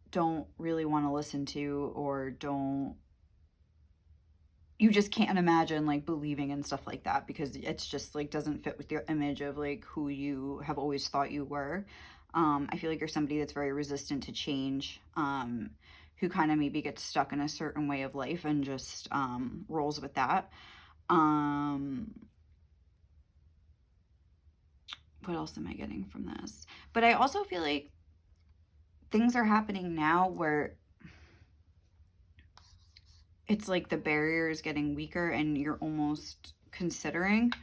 don't really want to listen to, or you just can't imagine, like, believing in stuff like that, because it's just, like, doesn't fit with your image of, like, who you have always thought you were. I feel like you're somebody that's very resistant to change, who kind of maybe gets stuck in a certain way of life and just rolls with that. What else am I getting from this? But I also feel like things are happening now where it's like the barrier is getting weaker, and you're almost considering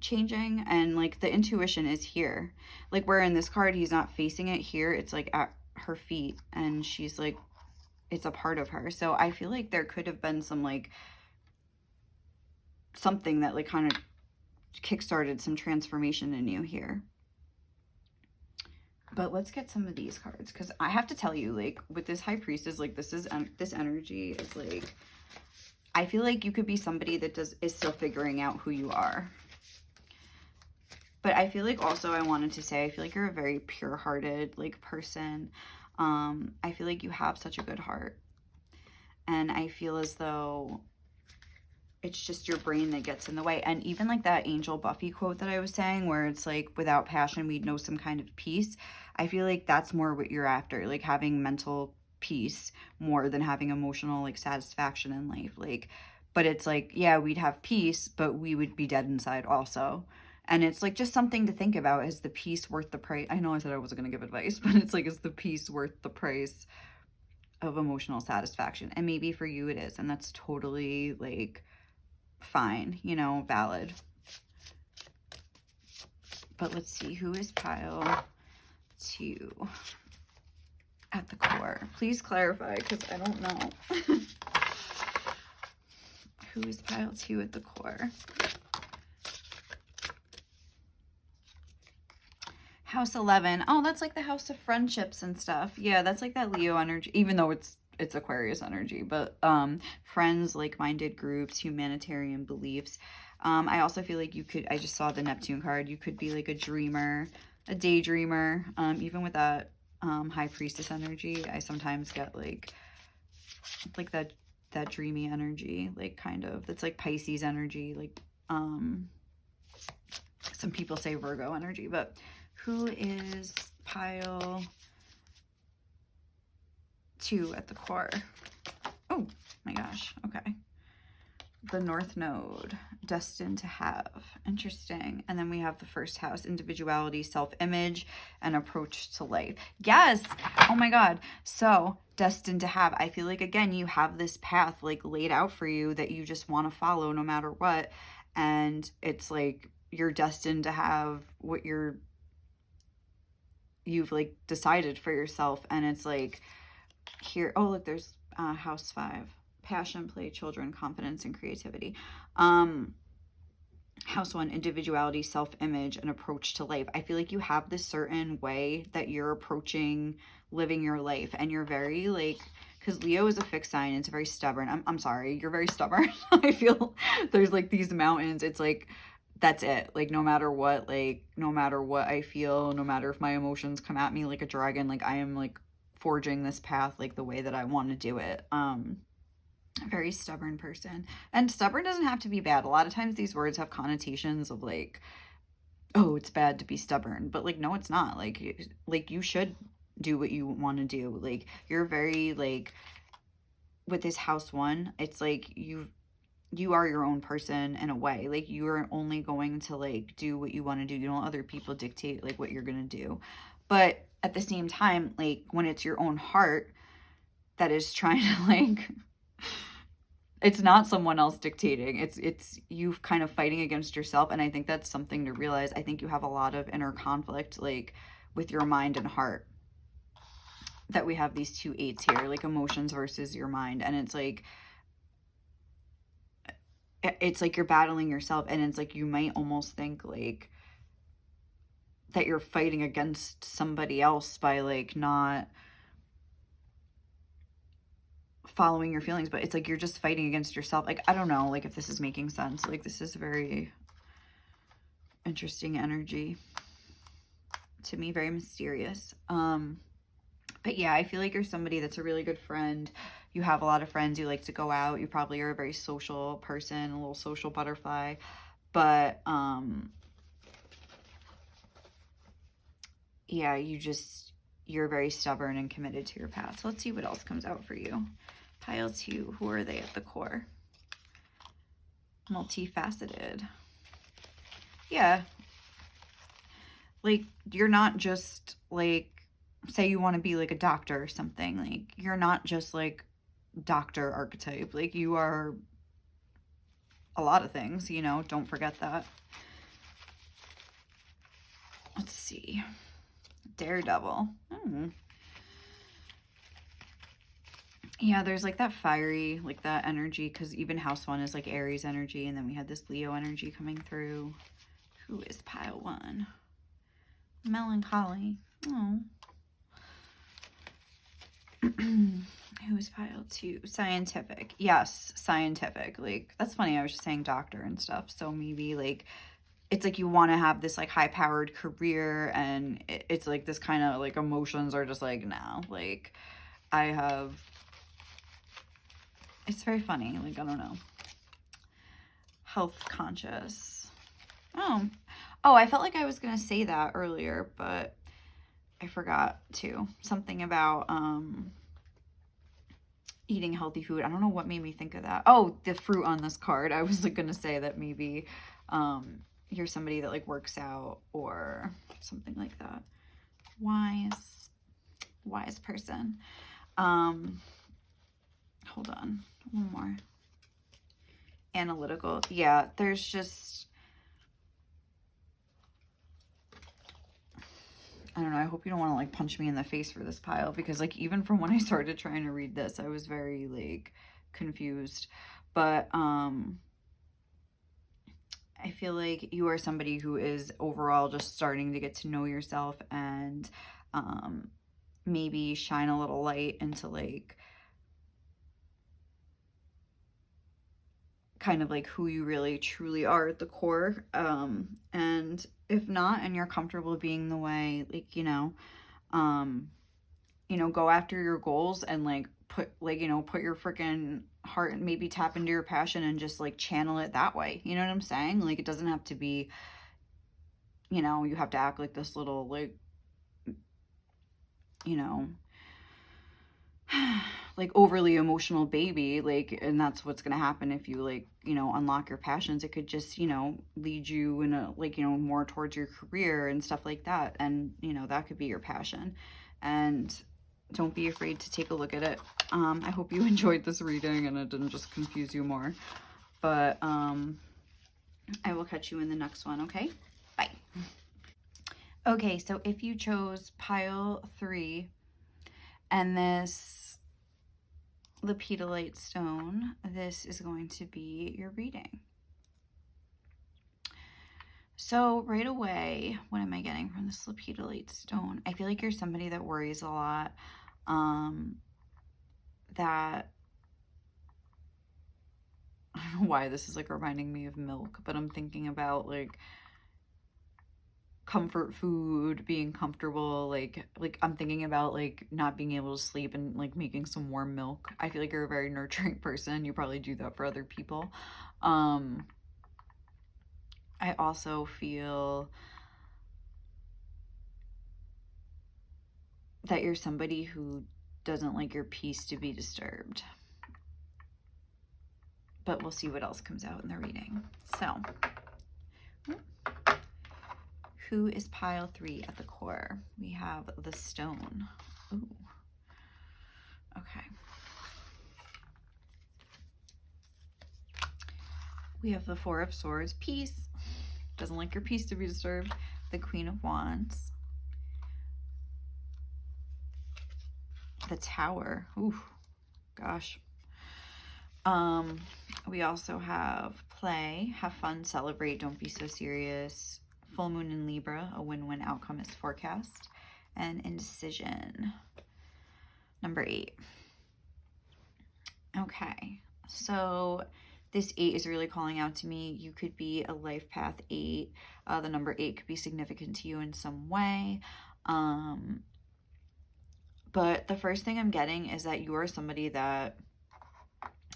changing, and like the intuition is here. Like, where in this card he's not facing it here, it's like at her feet, and she's like, it's a part of her. So I feel like there could have been some, like, something that, like, kind of kickstarted some transformation in you here. But let's get some of these cards, because I have to tell you, like, with this high priestess, like, this energy is like, I feel like you could be somebody that is still figuring out who you are. But I feel like also, I wanted to say, I feel like you're a very pure-hearted, like, person. I feel like you have such a good heart. And I feel as though it's just your brain that gets in the way. And even like that Angel Buffy quote that I was saying, where it's like, without passion, we'd know some kind of peace. I feel like that's more what you're after, like having mental peace more than having emotional, like, satisfaction in life. Like, but it's like, yeah, we'd have peace, but we would be dead inside also. And it's like just something to think about. Is the peace worth the price? I know I said I wasn't going to give advice, but it's like, is the peace worth the price of emotional satisfaction? And maybe for you it is. And that's totally, like, fine, you know, valid. But let's see, who is pile 2 at the core? Please clarify, because I don't know. Who is pile 2 at the core? House 11. Oh, that's like the house of friendships and stuff. Yeah, that's like that Leo energy, even though it's Aquarius energy, but friends, like-minded groups, humanitarian beliefs. I also feel like you could, I just saw the Neptune card, you could be like a dreamer, a daydreamer. Even with that high priestess energy, I sometimes get like that dreamy energy, like, kind of, that's like Pisces energy, like some people say Virgo energy. But who is pile 2 at the core? Oh my gosh. Okay. The North Node, destined to have. Interesting. And then we have the first house, individuality, self-image, and approach to life. Yes. Oh my God. So destined to have. I feel like, again, you have this path, like, laid out for you that you just want to follow no matter what. And it's like, you're destined to have what you've like decided for yourself. And it's like, here, oh look, there's house 5, passion, play, children, confidence, and creativity. House 1, individuality, self-image, and approach to life. I feel like you have this certain way that you're approaching living your life, and you're very, like, because Leo is a fixed sign, it's very stubborn. I'm sorry, you're very stubborn. I feel there's like these mountains, it's like, that's it. Like, no matter what I feel, no matter if my emotions come at me like a dragon, like, I am, like, forging this path, like, the way that I want to do it. Very stubborn person. And stubborn doesn't have to be bad. A lot of times these words have connotations of, like, oh, it's bad to be stubborn. But, like, no, it's not. Like, you should do what you want to do. Like, you're very, like, with this house 1, it's like you are your own person in a way. Like, you are only going to, like, do what you want to do. You don't let other people dictate, like, what you're going to do. But at the same time, like, when it's your own heart that is trying to, like, it's not someone else dictating. It's you kind of fighting against yourself. And I think that's something to realize. I think you have a lot of inner conflict, like, with your mind and heart, that we have these 2 8s here, like, emotions versus your mind. And it's like, it's like you're battling yourself, and it's like you might almost think like that you're fighting against somebody else by like not following your feelings, but it's like you're just fighting against yourself. Like, I don't know, like if this is making sense. Like, this is very interesting energy to me, very mysterious. But yeah, I feel like you're somebody that's a really good friend. You have a lot of friends. You like to go out. You probably are a very social person, a little social butterfly. But yeah, you're very stubborn and committed to your path. So let's see what else comes out for you. Pile 2, who are they at the core? Multifaceted. Yeah. Like, you're not just like, say you want to be like a doctor or something. Like, you're not just like doctor archetype. Like, you are a lot of things, you know, don't forget that. Let's see. Daredevil. Yeah, there's like that fiery, like that energy, because even house 1 is like Aries energy, and then we had this Leo energy coming through. Who is pile 1? Melancholy. Oh. Who is pile 2? Scientific. Yes, scientific. Like, that's funny. I was just saying doctor and stuff. So maybe like it's like you want to have this like high powered career, and it's like this kind of like emotions are just like, no, like I have, it's very funny. Like, I don't know. Health conscious. Oh, I felt like I was going to say that earlier, but I forgot to. Something about eating healthy food. I don't know what made me think of that. Oh, the fruit on this card. I was like going to say that maybe you're somebody that like works out or something like that. Wise person. Hold on, one more. Analytical. Yeah, there's just, I don't know, I hope you don't want to like punch me in the face for this pile, because like even from when I started trying to read this, I was very like confused. But I feel like you are somebody who is overall just starting to get to know yourself, and maybe shine a little light into like kind of like who you really truly are at the core. And if not, and you're comfortable being the way, like, go after your goals, and like put your freaking heart, and maybe tap into your passion and just like channel it that way. You know what I'm saying? Like, it doesn't have to be, you have to act like this little like, you know, like overly emotional baby, like, and that's what's going to happen if you like, unlock your passions. It could just, lead you in a like, more towards your career and stuff like that. And, that could be your passion. And don't be afraid to take a look at it. I hope you enjoyed this reading and it didn't just confuse you more. But I will catch you in the next one, okay? Bye. Okay, so if you chose pile 3 and this lepidolite stone, this is going to be your reading. So right away, what am I getting from this lepidolite stone? I feel like you're somebody that worries a lot, that, I don't know why this is like reminding me of milk, but I'm thinking about like comfort food, being comfortable, like I'm thinking about like not being able to sleep and like making some warm milk. I feel like you're a very nurturing person. You probably do that for other people. I also feel that you're somebody who doesn't like your peace to be disturbed. But we'll see what else comes out in the reading. So, who is pile 3 at the core? We have the stone. Ooh. Okay. We have the 4 of Swords, peace. Doesn't like your peace to be disturbed. The Queen of Wands. The Tower. Ooh, gosh. We also have play, have fun, celebrate, don't be so serious. Full moon in Libra, a win-win outcome is forecast. And indecision. Number 8. Okay, so this 8 is really calling out to me. You could be a life path 8. The number 8 could be significant to you in some way. But the first thing I'm getting is that you are somebody that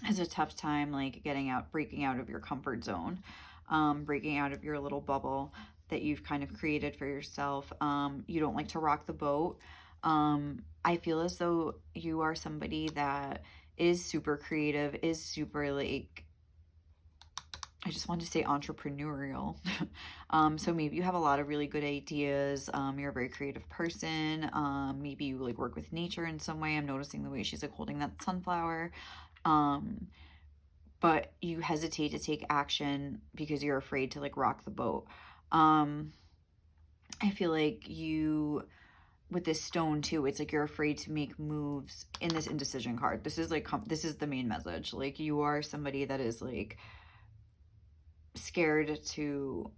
has a tough time like breaking out of your comfort zone, breaking out of your little bubble that you've kind of created for yourself. You don't like to rock the boat. I feel as though you are somebody that is super creative, is super like, I just want to say entrepreneurial. So maybe you have a lot of really good ideas. You're a very creative person. Maybe you like work with nature in some way. I'm noticing the way she's like holding that sunflower. But you hesitate to take action because you're afraid to like rock the boat. I feel like you, with this stone too, it's like you're afraid to make moves in this indecision card. This is like, this is the main message. Like you are somebody that is like scared to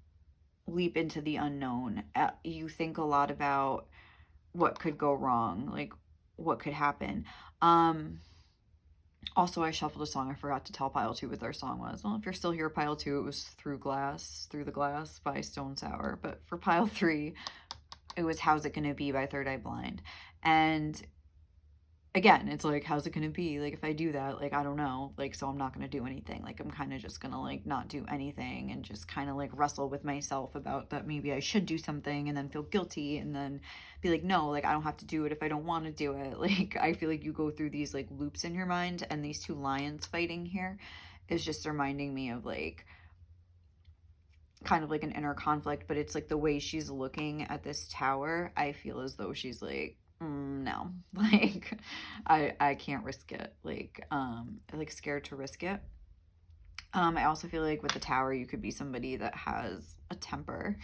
leap into the unknown. You think a lot about what could go wrong, like what could happen. Also, I shuffled a song. I forgot to tell Pile 2 what their song was. Well, if you're still here, Pile 2, it was Through the Glass by Stone Sour. But for Pile 3, it was How's It Gonna Be by Third Eye Blind. And again, it's like, how's it gonna be? Like, if I do that, like, I don't know. Like, so I'm not gonna do anything. Like, I'm kind of just gonna, like, not do anything and just kind of, like, wrestle with myself about that maybe I should do something and then feel guilty and then be like, no, like, I don't have to do it if I don't want to do it. Like, I feel like you go through these, like, loops in your mind, and these 2 lions fighting here is just reminding me of, like, kind of like an inner conflict, but it's like the way she's looking at this tower, I feel as though she's like, no, like I can't risk it, like scared to risk it. I also feel like with the tower you could be somebody that has a temper.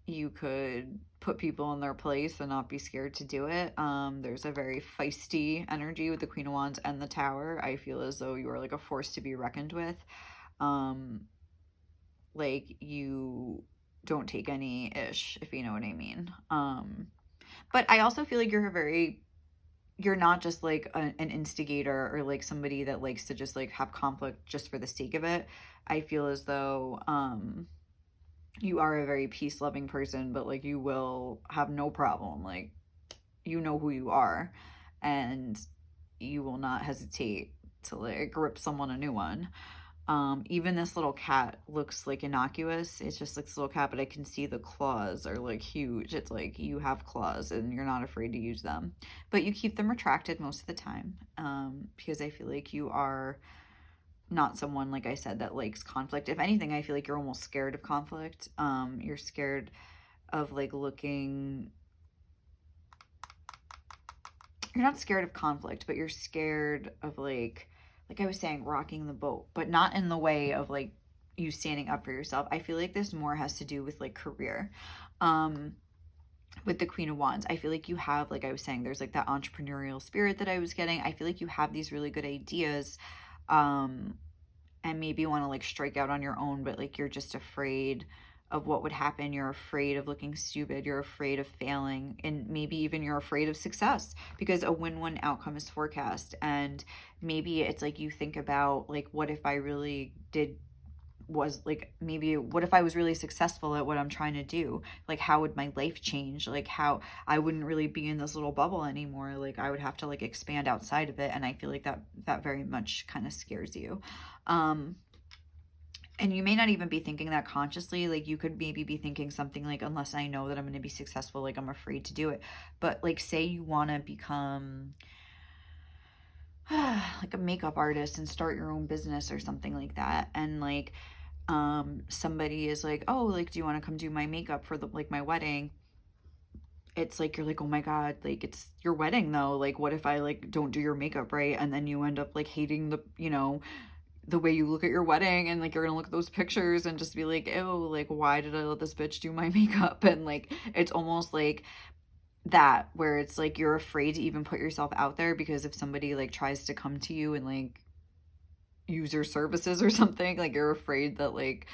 You could put people in their place and not be scared to do it. There's a very feisty energy with the Queen of Wands and the Tower. I feel as though you are like a force to be reckoned with. Like you don't take any ish, if you know what I mean. But I also feel like you're not just like an instigator or like somebody that likes to just like have conflict just for the sake of it. I feel as though you are a very peace loving person, but like you will have no problem, like you know who you are, and you will not hesitate to like rip someone a new one. Even this little cat looks like innocuous. It's just like this little cat, but I can see the claws are like huge. It's like you have claws and you're not afraid to use them, but you keep them retracted most of the time, because I feel like you are not someone, like I said, that likes conflict. If anything, I feel like you're almost scared of conflict. You're scared of like looking, you're not scared of conflict, but you're scared of like I was saying, rocking the boat, but not in the way of like you standing up for yourself. I feel like this more has to do with like career. With the Queen of Wands, I feel like you have, like I was saying, there's like that entrepreneurial spirit that I was getting. I feel like you have these really good ideas, and maybe you want to like strike out on your own, but like you're just afraid of what would happen. You're afraid of looking stupid. You're afraid of failing, and maybe even you're afraid of success, because a win-win outcome is forecast. And maybe it's like you think about like, what if I really was like, maybe what if I was really successful at what I'm trying to do? Like, how would my life change? Like, how I wouldn't really be in this little bubble anymore. Like, I would have to like expand outside of it. And I feel like that very much kind of scares you. And you may not even be thinking that consciously. Like, you could maybe be thinking something like, unless I know that I'm going to be successful, like I'm afraid to do it. But like, say you want to become like a makeup artist and start your own business or something like that, and like somebody is like, oh, like, do you want to come do my makeup for the like my wedding? It's like, you're like, oh my god, like, it's your wedding though, like what if I like don't do your makeup right, and then you end up like hating the, you know, the way you look at your wedding, and like you're gonna look at those pictures and just be like, ew, like why did I let this bitch do my makeup? And like it's almost like that, where it's like you're afraid to even put yourself out there, because if somebody like tries to come to you and like use your services or something. Like you're afraid that like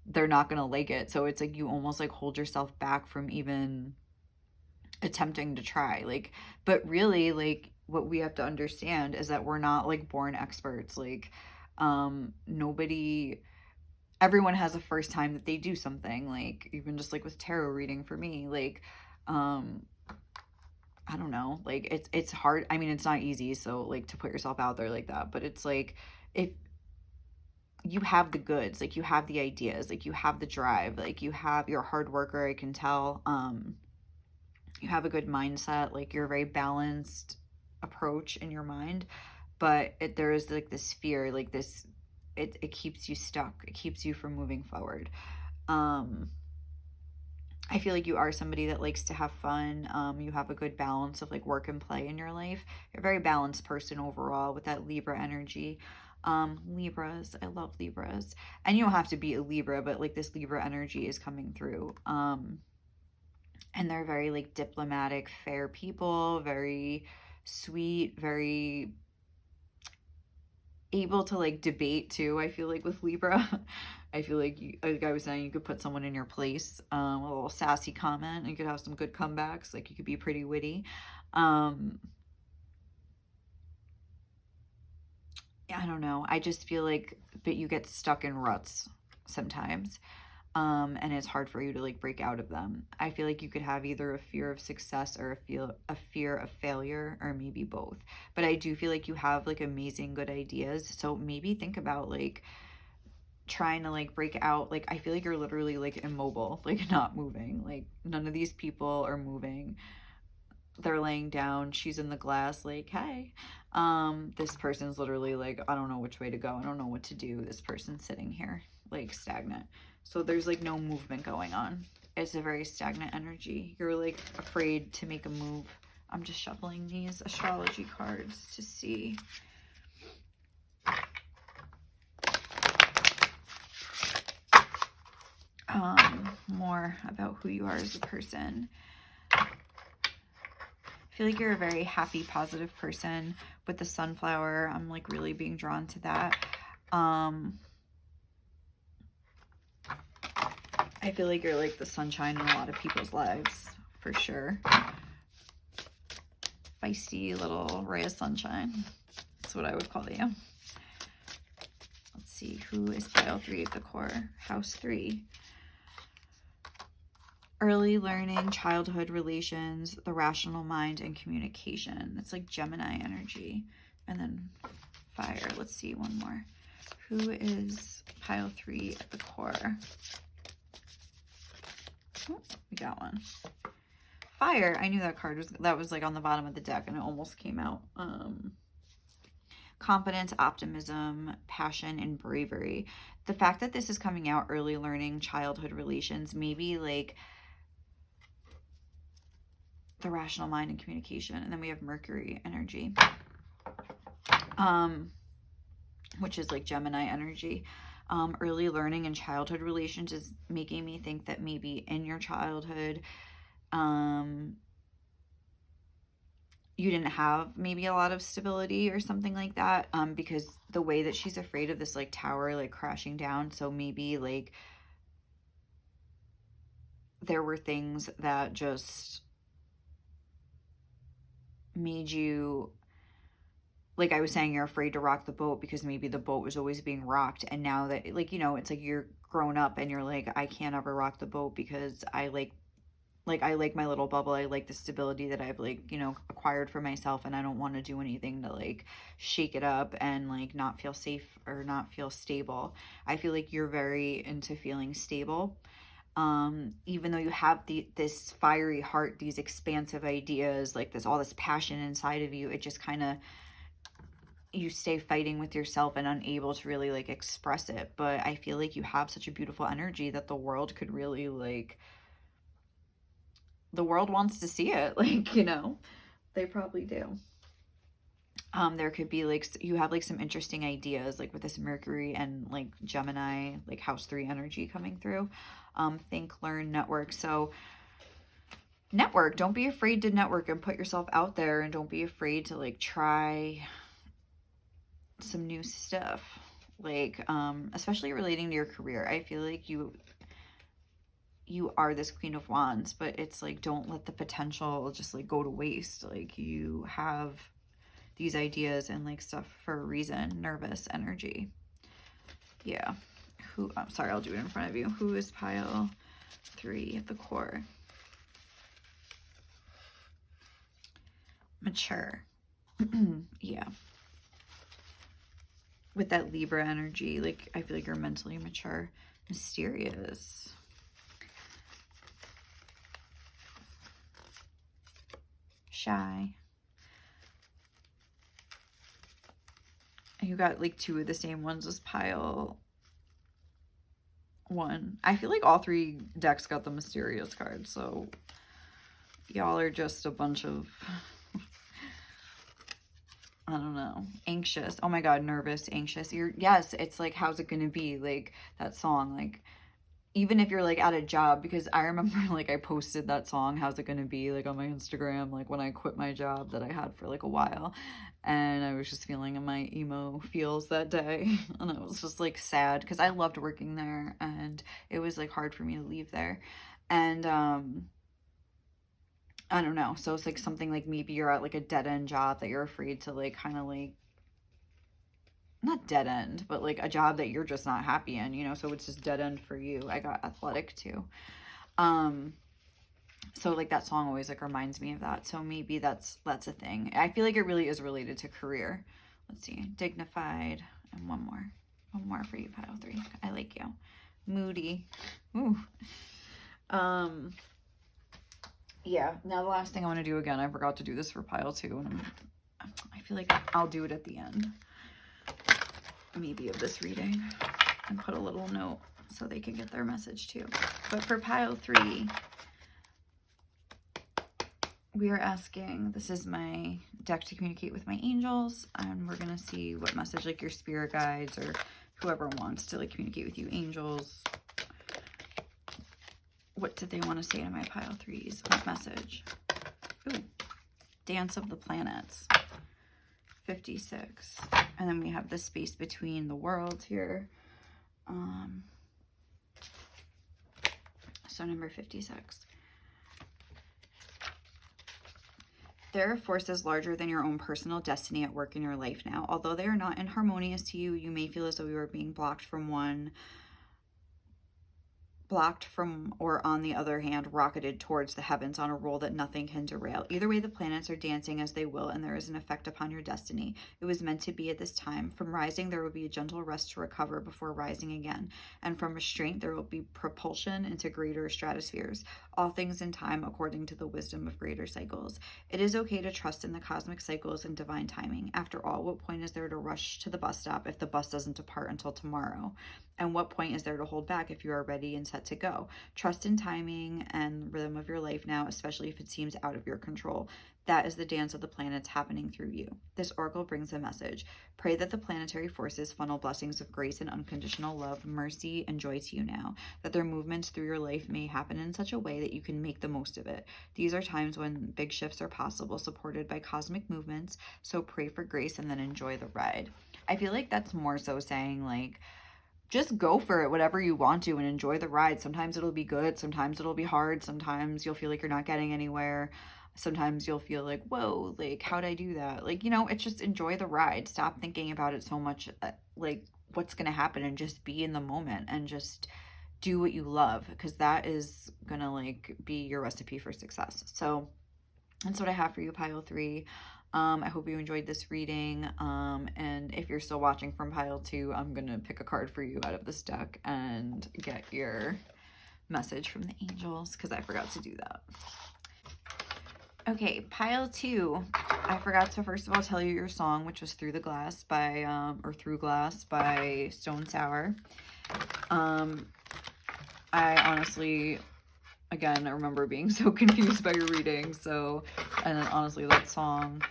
they're not gonna like it. So it's like you almost like hold yourself back from even attempting to try. Like, but really, like what we have to understand is that we're not like born experts. Like, nobody, everyone has a first time that they do something. Like even just like with tarot reading for me, like, I don't know, like it's hard. I mean, it's not easy, so like to put yourself out there like that, but it's like if you have the goods, like you have the ideas, like you have the drive, like you're a hard worker, I can tell. You have a good mindset, like you're a very balanced approach in your mind, but there is like this fear, like this, it keeps you stuck. It keeps you from moving forward. I feel like you are somebody that likes to have fun. You have a good balance of like work and play in your life. You're a very balanced person overall with that Libra energy. Libras, I love Libras. And you don't have to be a Libra, but like this Libra energy is coming through. And they're very like diplomatic, fair people, very sweet, very able to like debate too. I feel like with Libra, I feel like like I was saying, you could put someone in your place, a little sassy comment, and you could have some good comebacks. Like you could be pretty witty. I don't know. I just feel like, but you get stuck in ruts sometimes. And it's hard for you to like break out of them. I feel like you could have either a fear of success or a fear of failure, or maybe both. But I do feel like you have like amazing good ideas. So maybe think about like trying to like break out. Like I feel like you're literally like immobile, like not moving. Like none of these people are moving. They're laying down, she's in the glass, like, hey. This person's literally like, I don't know which way to go, I don't know what to do. This person's sitting here like stagnant. So there's like no movement going on. It's a very stagnant energy. You're like afraid to make a move. I'm just shuffling these astrology cards to see. More about who you are as a person. I feel like you're a very happy, positive person with the sunflower. I'm like really being drawn to that. I feel like you're like the sunshine in a lot of people's lives, for sure. Feisty little ray of sunshine. That's what I would call you. Let's see, who is pile 3 at the core? House 3. Early learning, childhood relations, the rational mind, and communication. It's like Gemini energy. And then fire. Let's see, one more. Who is pile 3 at the core? Oh, we got one. Fire. I knew that card was like on the bottom of the deck and it almost came out. Confidence, optimism, passion, and bravery. The fact that this is coming out, early learning, childhood relations, maybe like the rational mind and communication. And then we have Mercury energy, which is like Gemini energy. Early learning and childhood relations is making me think that maybe in your childhood, you didn't have maybe a lot of stability or something like that, because the way that she's afraid of this like tower like crashing down. So maybe like there were things that just made you, like I was saying, you're afraid to rock the boat because maybe the boat was always being rocked. And now that like, you know, it's like you're grown up and you're like, I can't ever rock the boat because I like my little bubble. I like the stability that I've like, you know, acquired for myself, and I don't want to do anything to like shake it up and like not feel safe or not feel stable. I feel like you're very into feeling stable. Even though you have this fiery heart, these expansive ideas, like all this passion inside of you, it just kind of, you stay fighting with yourself and unable to really like express it. But I feel like you have such a beautiful energy that the world could really like, the world wants to see it. Like, you know, they probably do. There could be like, you have like some interesting ideas like with this Mercury and like Gemini, like house 3 energy coming through. Think, learn, network. So network, don't be afraid to network and put yourself out there, and don't be afraid to like try some new stuff. like, especially relating to your career. I feel like you are this Queen of Wands, but it's like, don't let the potential just like go to waste. Like, you have these ideas and like stuff for a reason. Nervous energy. Yeah. I'm sorry, I'll do it in front of you. Who is pile 3 at the core? Mature. Yeah. With that Libra energy, like, I feel like you're mentally mature. Mysterious. Shy. You got like 2 of the same ones as pile 1. I feel like all 3 decks got the mysterious card, so y'all are just a bunch of, I don't know, anxious. Oh my God, nervous, anxious. Yes, it's like, how's it gonna be? Like that song, like, even if you're like at a job, because I remember like I posted that song, how's it gonna be, like on my Instagram, like when I quit my job that I had for like a while, and I was just feeling in my emo feels that day, and I was just like sad because I loved working there, and it was like hard for me to leave there, and I don't know, so it's like something like maybe you're at like a dead end job that you're afraid to like kind of like, not dead end, but like a job that you're just not happy in, you know, so it's just dead end for you. I got athletic too. So like that song always like reminds me of that. So maybe that's a thing. I feel like it really is related to career. Let's see. Dignified. And one more for you, pile 3. I like you. Moody. Ooh. Yeah. Now the last thing I want to do, again, I forgot to do this for pile 2, and I feel like I'll do it at the end, maybe, of this reading, and put a little note so they can get their message too. But for pile 3, we are asking, this is my deck to communicate with my angels, and we're going to see what message like your spirit guides or whoever wants to like communicate with you, angels, what did they want to say to my pile 3s? What message? Ooh, Dance of the Planets. 56. And then we have the space between the worlds here. So number 56. There are forces larger than your own personal destiny at work in your life now. Although they are not inharmonious to you, you may feel as though you are being blocked from, or on the other hand, rocketed towards the heavens on a roll that nothing can derail. Either way, the planets are dancing as they will, and there is an effect upon your destiny. It was meant to be at this time. From rising, there will be a gentle rest to recover before rising again. And from restraint, there will be propulsion into greater stratospheres. All things in time, according to the wisdom of greater cycles. It is okay to trust in the cosmic cycles and divine timing. After all, what point is there to rush to the bus stop if the bus doesn't depart until tomorrow? And what point is there to hold back if you are ready and set to go? Trust in timing and rhythm of your life now, especially if it seems out of your control. That is the dance of the planets happening through you. This oracle brings a message. Pray that the planetary forces funnel blessings of grace and unconditional love, mercy, and joy to you now, that their movements through your life may happen in such a way that you can make the most of it. These are times when big shifts are possible, supported by cosmic movements, so pray for grace and then enjoy the ride. I feel like that's more so saying like, just go for it, whatever you want to, and enjoy the ride. Sometimes it'll be good, sometimes it'll be hard, sometimes you'll feel like you're not getting anywhere, sometimes you'll feel like, whoa, like, how'd I do that? Like, you know, it's just enjoy the ride. Stop thinking about it so much, like what's gonna happen, and just be in the moment and just do what you love, because that is gonna like be your recipe for success. So that's what I have for you, pile 3. I hope you enjoyed this reading, and if you're still watching from pile 2, I'm gonna pick a card for you out of this deck and get your message from the angels, because I forgot to do that. Okay, pile 2, I forgot to first of all tell you your song, which was Through Glass by Stone Sour. I honestly, again, I remember being so confused by your reading, so, and then honestly, that song,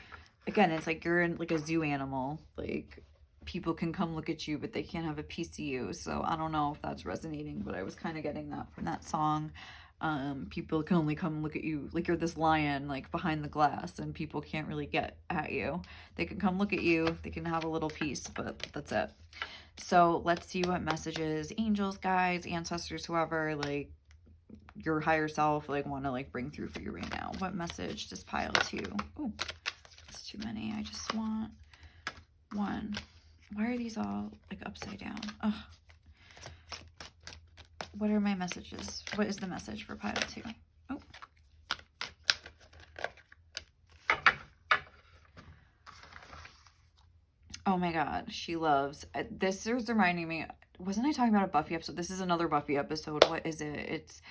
again, it's like you're in like a zoo animal, like people can come look at you, but they can't have a piece of you, so I don't know if that's resonating, but I was kind of getting that from that song. People can only come look at you, like you're this lion, like behind the glass, and people can't really get at you. They can come look at you, they can have a little piece, but that's it. So let's see what messages angels, guides, ancestors, whoever, like your higher self, like want to like bring through for you right now. What message does pile 2? Oh, it's too many. I just want 1. Why are these all like upside down? Ugh. What are my messages? What is the message for pile 2? Oh. Oh my God, she loves. This is reminding me, wasn't I talking about a Buffy episode? This is another Buffy episode. What is it? It's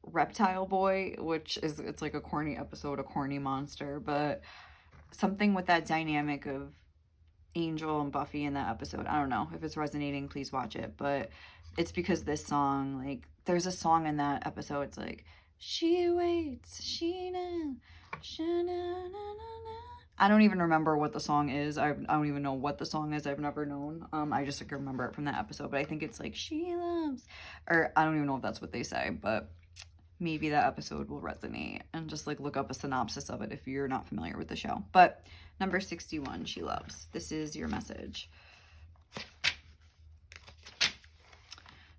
Reptile Boy, which is, it's like a corny episode, a corny monster, but something with that dynamic of Angel and Buffy in that episode. I don't know if it's resonating, please watch it, but it's because this song, like, there's a song in that episode, it's like, she waits, she na, na, na, na. I don't even remember what the song is. I don't even know what the song is. I've never known. I just like remember it from that episode, but I think it's like, she loves, or I don't even know if that's what they say, but maybe that episode will resonate, and just like look up a synopsis of it if you're not familiar with the show. But number 61, she loves. This is your message.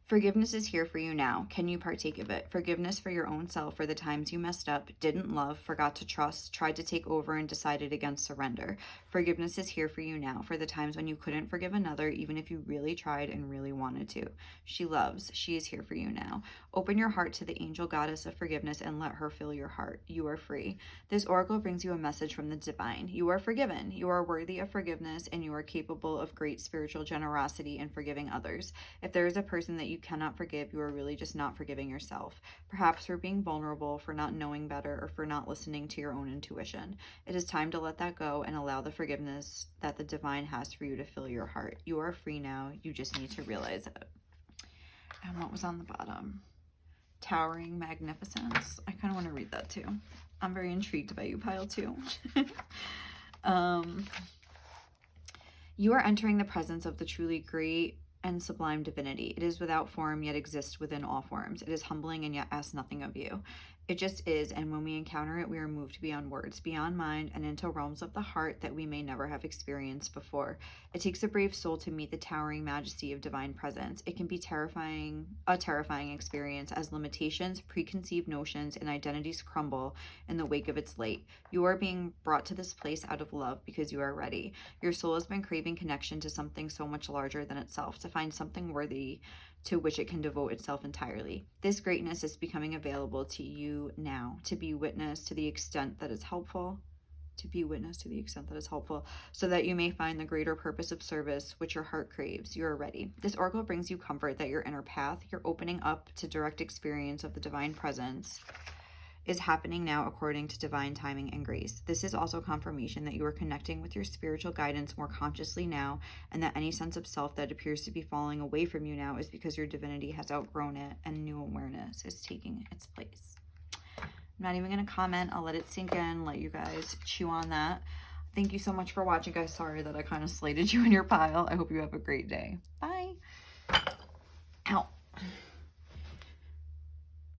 Forgiveness is here for you now. Can you partake of it? Forgiveness for your own self for the times you messed up, didn't love, forgot to trust, tried to take over, and decided against surrender. Forgiveness is here for you now for the times when you couldn't forgive another, even if you really tried and really wanted to. She loves. She is here for you now. Open your heart to the angel goddess of forgiveness and let her fill your heart. You are free. This oracle brings you a message from the divine. You are forgiven. You are worthy of forgiveness, and you are capable of great spiritual generosity in forgiving others. If there is a person that you cannot forgive, you are really just not forgiving yourself. Perhaps for being vulnerable, for not knowing better, or for not listening to your own intuition. It is time to let that go and allow the forgiveness that the divine has for you to fill your heart. You are free now. You just need to realize it. And what was on the bottom? Towering magnificence. I kind of want to read that too. I'm very intrigued by you, pile 2. You are entering the presence of the truly great and sublime divinity. It is without form, yet exists within all forms. It is humbling and yet asks nothing of you. It just is, and when we encounter it, we are moved beyond words, beyond mind, and into realms of the heart that we may never have experienced before. It takes a brave soul to meet the towering majesty of divine presence. It can be a terrifying experience as limitations, preconceived notions, and identities crumble in the wake of its light. You are being brought to this place out of love because you are ready. Your soul has been craving connection to something so much larger than itself, to find something worthy to which it can devote itself entirely. This greatness is becoming available to you now, to be witness to the extent that is helpful, so that you may find the greater purpose of service which your heart craves. You are ready. This oracle brings you comfort that your inner path, your opening up to direct experience of the divine presence, is happening now according to divine timing and grace. This is also confirmation that you are connecting with your spiritual guidance more consciously now, and that any sense of self that appears to be falling away from you now is because your divinity has outgrown it and new awareness is taking its place. I'm not even going to comment. I'll let it sink in, let you guys chew on that. Thank you so much for watching, guys. Sorry that I kind of slated you in your pile. I hope you have a great day. Bye. Ow.